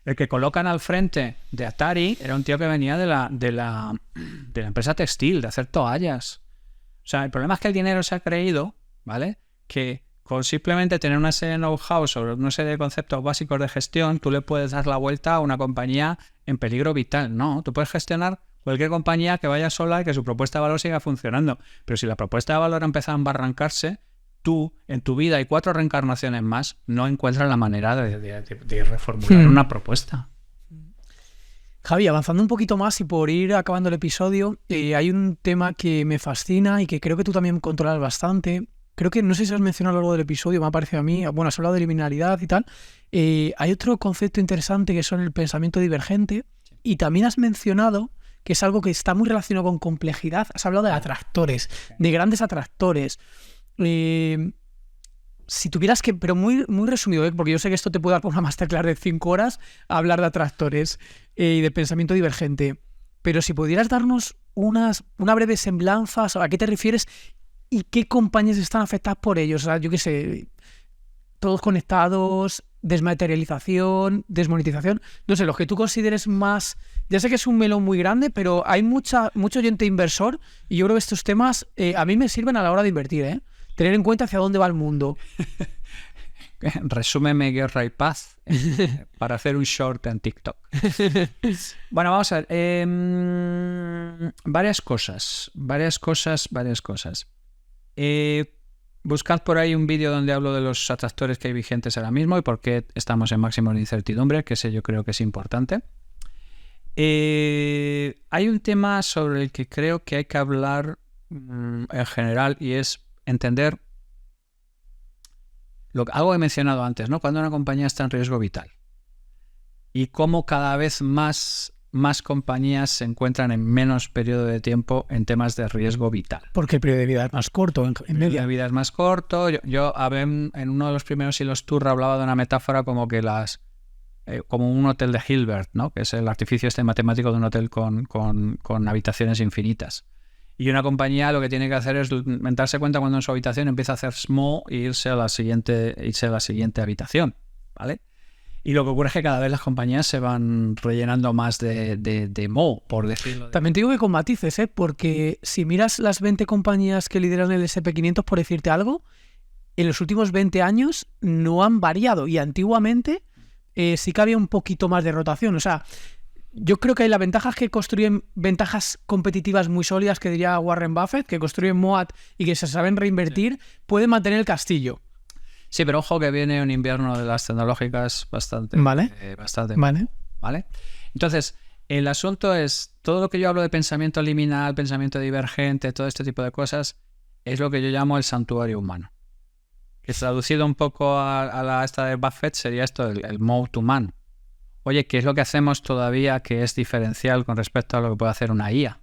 El que colocan al frente de Atari era un tío que venía de la empresa textil, de hacer toallas. O sea, el problema es que el dinero se ha creído, ¿vale? Que con simplemente tener una serie de know-how sobre una serie de conceptos básicos de gestión, tú le puedes dar la vuelta a una compañía en peligro vital. No, tú puedes gestionar cualquier compañía que vaya sola y que su propuesta de valor siga funcionando. Pero si la propuesta de valor empieza a embarrancarse, tú, en tu vida y 4 reencarnaciones más, no encuentras la manera de reformular una propuesta. Javi, avanzando un poquito más y por ir acabando el episodio, hay un tema que me fascina y que creo que tú también controlas bastante. Creo que, no sé si has mencionado a lo largo del episodio, me ha parecido a mí, bueno, has hablado de liminalidad y tal. Hay otro concepto interesante que son el pensamiento divergente y también has mencionado que es algo que está muy relacionado con complejidad. Has hablado de atractores, de grandes atractores. Si tuvieras que, pero muy, muy resumido, porque yo sé que esto te puede dar por una masterclass de 5 horas hablar de atractores y de pensamiento divergente, pero si pudieras darnos una breve semblanza, ¿a qué te refieres y qué compañías están afectadas por ellos? O sea, yo qué sé, todos conectados, desmaterialización, desmonetización, no sé, los que tú consideres más. Ya sé que es un melón muy grande, pero hay mucho oyente inversor y yo creo que estos temas a mí me sirven a la hora de invertir, ¿eh? Tener en cuenta hacia dónde va el mundo. Resúmeme Guerra y Paz para hacer un short en TikTok. Bueno, vamos a ver. Varias cosas. Buscad por ahí un vídeo donde hablo de los atractores que hay vigentes ahora mismo y por qué estamos en máximos de incertidumbre, que ese yo creo que es importante. Hay un tema sobre el que creo que hay que hablar en general y es entender algo que he mencionado antes, ¿no? Cuando una compañía está en riesgo vital y cómo cada vez más compañías se encuentran en menos periodo de tiempo en temas de riesgo vital. Porque el periodo de vida es más corto, en media. El periodo de vida es más corto. Yo en uno de los primeros hilos tour hablaba de una metáfora como que como un hotel de Hilbert, ¿no? Que es el artificio matemático de un hotel con habitaciones infinitas. Y una compañía lo que tiene que hacer es darse cuenta cuando en su habitación empieza a hacer small e irse a la siguiente habitación, ¿vale? Y lo que ocurre es que cada vez las compañías se van rellenando más de mo, por decirlo. También te digo que con matices, porque si miras las 20 compañías que lideran el S&P 500, por decirte algo, en los últimos 20 años no han variado y antiguamente sí que había un poquito más de rotación. O sea, yo creo que hay las ventajas que construyen ventajas competitivas muy sólidas, que diría Warren Buffett, que construyen moat y que se saben reinvertir, pueden mantener el castillo. Sí, pero ojo que viene un invierno de las tecnológicas bastante. Vale. ¿Vale? Entonces, el asunto es, todo lo que yo hablo de pensamiento liminal, pensamiento divergente, todo este tipo de cosas, es lo que yo llamo el santuario humano. Que traducido un poco a esta de Buffett sería esto, el moat humano. Oye, ¿qué es lo que hacemos todavía que es diferencial con respecto a lo que puede hacer una IA?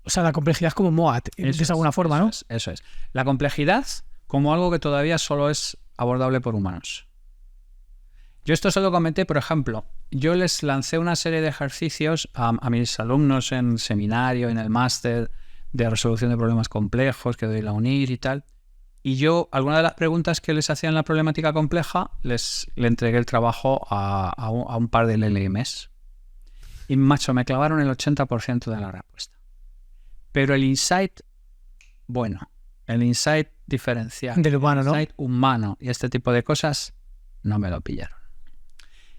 O sea, la complejidad es como moat, de alguna forma, ¿no? Eso es. La complejidad como algo que todavía solo es abordable por humanos. Yo esto se lo comenté, por ejemplo, yo les lancé una serie de ejercicios a mis alumnos en seminario, en el máster de resolución de problemas complejos que doy la UNIR y tal, y yo, alguna de las preguntas que les hacía en la problemática compleja, le entregué el trabajo a un par de LLMs. Y, macho, me clavaron el 80% de la respuesta. Pero el insight, bueno, el insight diferencial, del humano, el insight humano y este tipo de cosas, no me lo pillaron.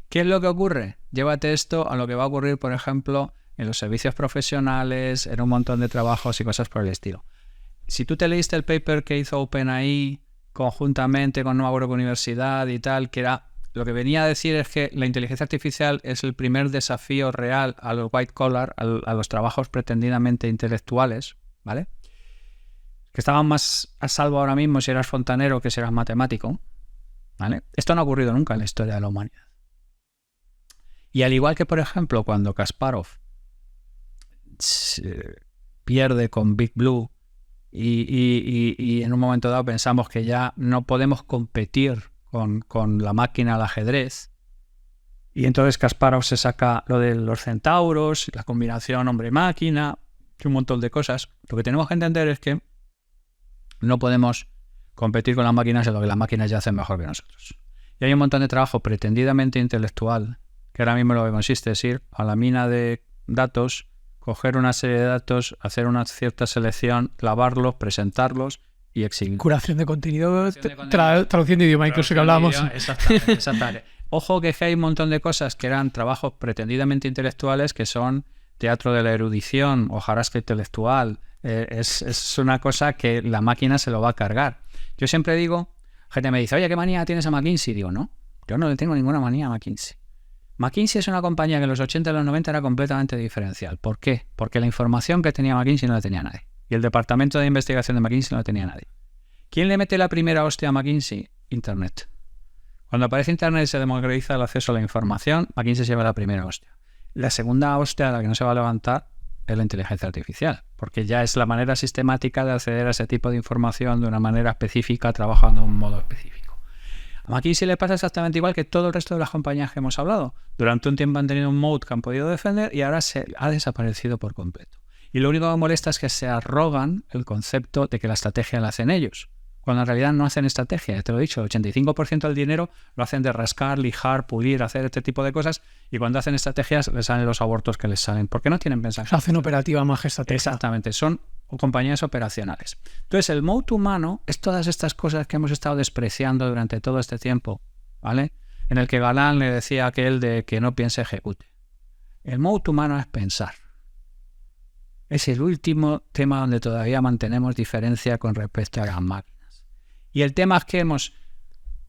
¿Qué es lo que ocurre? Llévate esto a lo que va a ocurrir, por ejemplo, en los servicios profesionales, en un montón de trabajos y cosas por el estilo. Si tú te leíste el paper que hizo OpenAI conjuntamente con no me acuerdo qué universidad y tal, que era lo que venía a decir es que la inteligencia artificial es el primer desafío real a los white collar, a los trabajos pretendidamente intelectuales, ¿vale? Que estaban más a salvo ahora mismo si eras fontanero que si eras matemático, ¿vale? Esto no ha ocurrido nunca en la historia de la humanidad. Y al igual que, por ejemplo, cuando Kasparov pierde con Big Blue y en un momento dado pensamos que ya no podemos competir con la máquina al ajedrez, y entonces Kasparov se saca lo de los centauros, la combinación hombre-máquina, un montón de cosas. Lo que tenemos que entender es que no podemos competir con las máquinas en lo que las máquinas ya hacen mejor que nosotros. Y hay un montón de trabajo pretendidamente intelectual, que ahora mismo lo que consiste es ir a la mina de datos, coger una serie de datos, hacer una cierta selección, lavarlos, presentarlos y exhibir. Curación de contenido, traducción de idioma, incluso que hablábamos. Exactamente. Ojo que hay un montón de cosas que eran trabajos pretendidamente intelectuales que son teatro de la erudición, hojarasca intelectual. Es una cosa que la máquina se lo va a cargar. Yo siempre digo, gente me dice, oye, ¿qué manía tienes a McKinsey? Digo, no, yo no le tengo ninguna manía a McKinsey. McKinsey es una compañía que en los 80 y los 90 era completamente diferencial. ¿Por qué? Porque la información que tenía McKinsey no la tenía nadie. Y el departamento de investigación de McKinsey no la tenía nadie. ¿Quién le mete la primera hostia a McKinsey? Internet. Cuando aparece Internet y se democratiza el acceso a la información, McKinsey se lleva la primera hostia. La segunda hostia a la que no se va a levantar es la inteligencia artificial, porque ya es la manera sistemática de acceder a ese tipo de información de una manera específica, trabajando de un modo específico. A McKinsey le pasa exactamente igual que todo el resto de las compañías que hemos hablado. Durante un tiempo han tenido un moat que han podido defender y ahora se ha desaparecido por completo. Y lo único que molesta es que se arrogan el concepto de que la estrategia la hacen ellos, cuando en realidad no hacen estrategia. Ya te lo he dicho, el 85% del dinero lo hacen de rascar, lijar, pulir, hacer este tipo de cosas, y cuando hacen estrategias les salen los abortos que les salen, porque no tienen pensamiento. Hacen operativa más que estrategia. Exactamente, son compañías operacionales. Entonces, el moat humano es todas estas cosas que hemos estado despreciando durante todo este tiempo, ¿vale? En el que Galán le decía a aquel de que no piense, ejecute. El moat humano es pensar. Es el último tema donde todavía mantenemos diferencia con respecto a las máquinas. Y el tema es que hemos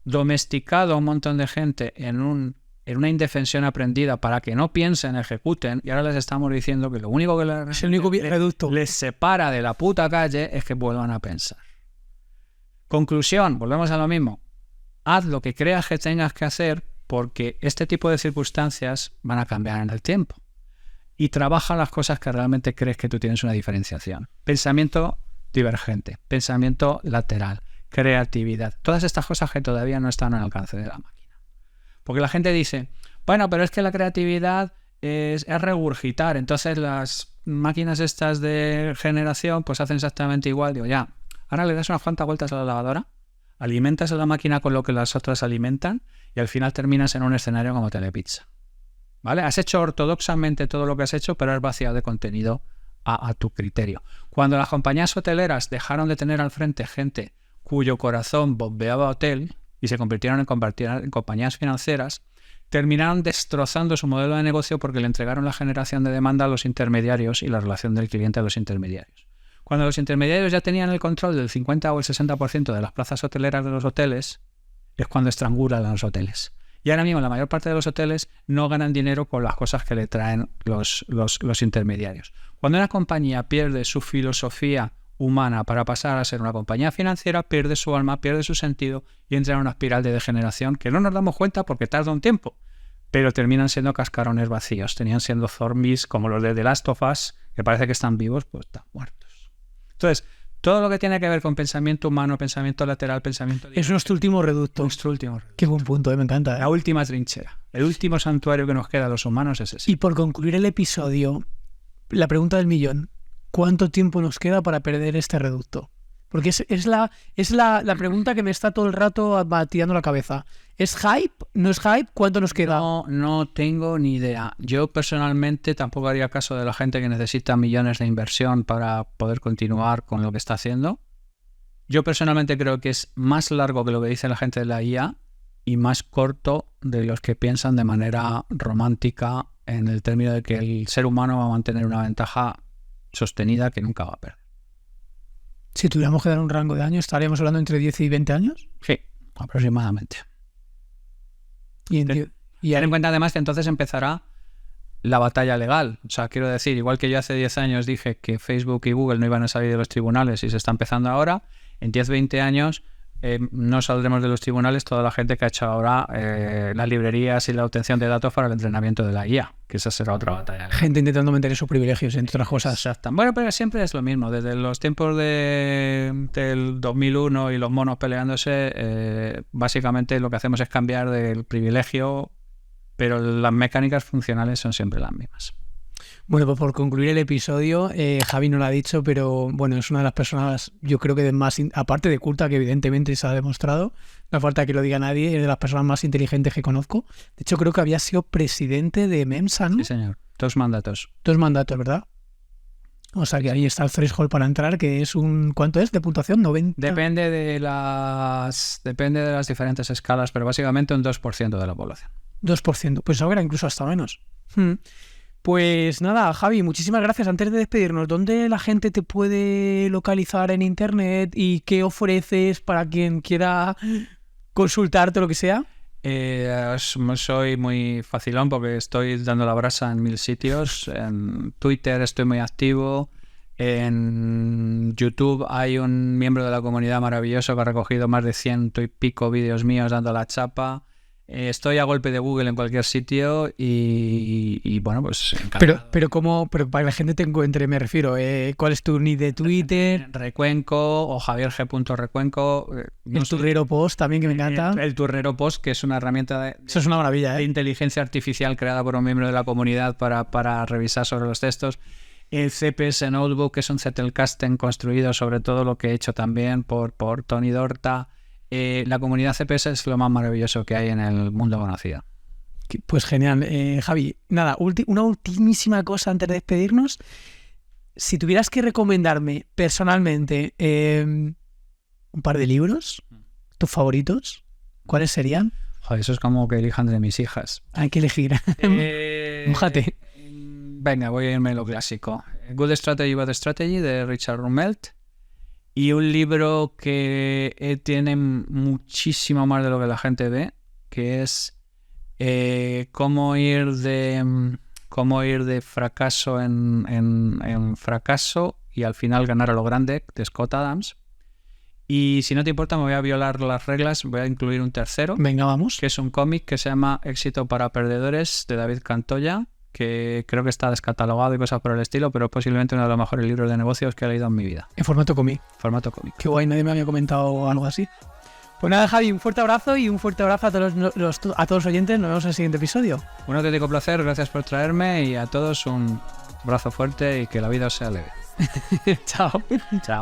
domesticado a un montón de gente en una indefensión aprendida para que no piensen, ejecuten, y ahora les estamos diciendo que lo único que es el único reducto. Les separa de la puta calle es que vuelvan a pensar. Conclusión, volvemos a lo mismo. Haz lo que creas que tengas que hacer, porque este tipo de circunstancias van a cambiar en el tiempo. Y trabaja las cosas que realmente crees que tú tienes una diferenciación. Pensamiento divergente, pensamiento lateral, creatividad. Todas estas cosas que todavía no están al alcance de la máquina. Porque la gente dice, bueno, pero es que la creatividad es regurgitar. Entonces las máquinas estas de generación pues hacen exactamente igual. Digo, ya, ahora le das unas cuantas vueltas a la lavadora, alimentas a la máquina con lo que las otras alimentan y al final terminas en un escenario como Telepizza. ¿Vale? Has hecho ortodoxamente todo lo que has hecho, pero has vaciado de contenido a tu criterio. Cuando las compañías hoteleras dejaron de tener al frente gente cuyo corazón bombeaba hotel y se convirtieron en compañías financieras, terminaron destrozando su modelo de negocio porque le entregaron la generación de demanda a los intermediarios y la relación del cliente a los intermediarios. Cuando los intermediarios ya tenían el control del 50 o el 60% de las plazas hoteleras de los hoteles, es cuando estrangulan a los hoteles. Y ahora mismo la mayor parte de los hoteles no ganan dinero con las cosas que le traen los intermediarios. Cuando una compañía pierde su filosofía humana para pasar a ser una compañía financiera, pierde su alma, pierde su sentido y entra en una espiral de degeneración que no nos damos cuenta porque tarda un tiempo, pero terminan siendo cascarones vacíos, terminan siendo zombies como los de The Last of Us, que parece que están vivos, pues están muertos. Entonces, todo lo que tiene que ver con pensamiento humano, pensamiento lateral, pensamiento... Es nuestro último reducto. Nuestro último reducto. Qué buen punto, me encanta. La última trinchera. El último santuario que nos queda a los humanos es ese. Y por concluir el episodio, la pregunta del millón. ¿Cuánto tiempo nos queda para perder este reducto? Porque es la pregunta que me está todo el rato batiendo la cabeza. ¿Es hype? ¿No es hype? ¿Cuánto nos queda? No tengo ni idea. Yo personalmente tampoco haría caso de la gente que necesita millones de inversión para poder continuar con lo que está haciendo. Yo personalmente creo que es más largo que lo que dice la gente de la IA y más corto de los que piensan de manera romántica en el término de que el ser humano va a mantener una ventaja sostenida que nunca va a perder. Si tuviéramos que dar un rango de años, ¿estaríamos hablando entre 10 y 20 años? Sí, aproximadamente. Ten en cuenta además que entonces empezará la batalla legal. O sea, quiero decir, igual que yo hace 10 años dije que Facebook y Google no iban a salir de los tribunales y se está empezando ahora, en 10-20 años no saldremos de los tribunales toda la gente que ha hecho ahora las librerías y la obtención de datos para el entrenamiento de la IA, que esa será otra batalla legal. Gente intentando mantener sus privilegios, entre otras cosas. Exacto. Bueno, pero siempre es lo mismo. Desde los tiempos del 2001 y los monos peleándose, básicamente lo que hacemos es cambiar del privilegio, pero las mecánicas funcionales son siempre las mismas. Bueno, pues por concluir el episodio, Javi no lo ha dicho, pero bueno, es una de las personas, yo creo que de más, aparte de culta, que evidentemente se ha demostrado, no falta que lo diga nadie, es de las personas más inteligentes que conozco. De hecho, creo que había sido presidente de MEMSA, ¿no? Sí, señor. 2 mandatos. 2 mandatos, ¿verdad? O sea, que ahí está el threshold para entrar, que es un... ¿Cuánto es de puntuación? 90. Depende de las diferentes escalas, pero básicamente un 2% de la población. 2%. Pues ahora incluso hasta menos. Pues nada, Javi, muchísimas gracias. Antes de despedirnos, ¿dónde la gente te puede localizar en internet y qué ofreces para quien quiera consultarte o lo que sea? Soy muy facilón porque estoy dando la brasa en 1000 sitios. En Twitter estoy muy activo. En YouTube hay un miembro de la comunidad maravilloso que ha recogido más de 100 y pico vídeos míos dando la chapa. Estoy a golpe de Google en cualquier sitio y bueno, pues encantado. Pero para que la gente te encuentre, me refiero, ¿cuál es tu nick de Twitter? Recuenco o javierg.recuenco. El Turrero Post también, que me encanta. El Turrero Post, que es una herramienta Eso es una maravilla, de inteligencia artificial creada por un miembro de la comunidad para revisar sobre los textos. El CPS Notebook, que es un Zettelkasten construido sobre todo lo que he hecho también por Tony Dorta. La comunidad CPS es lo más maravilloso que hay en el mundo conocido. Pues genial. Javi, nada, una ultimísima cosa antes de despedirnos. Si tuvieras que recomendarme personalmente un par de libros, tus favoritos, ¿cuáles serían? Joder, eso es como que elijan de mis hijas. Hay que elegir. Mójate. Venga, voy a irme a lo clásico. Good Strategy, Bad Strategy, de Richard Rumelt. Y un libro que tiene muchísimo más de lo que la gente ve, que es cómo ir de fracaso en fracaso y al final ganar a lo grande, de Scott Adams. Y si no te importa, me voy a violar las reglas, voy a incluir un tercero. Venga, vamos. Que es un cómic que se llama Éxito para Perdedores, de David Cantoya, que creo que está descatalogado y cosas por el estilo, pero posiblemente uno de los mejores libros de negocios que he leído en mi vida. En formato cómic. Formato cómic. Qué guay, nadie me había comentado algo así. Pues nada, Javi, un fuerte abrazo y un fuerte abrazo a todos los oyentes. Nos vemos en el siguiente episodio. Un auténtico placer, gracias por traerme y a todos un abrazo fuerte y que la vida os sea leve. Chao. Chao.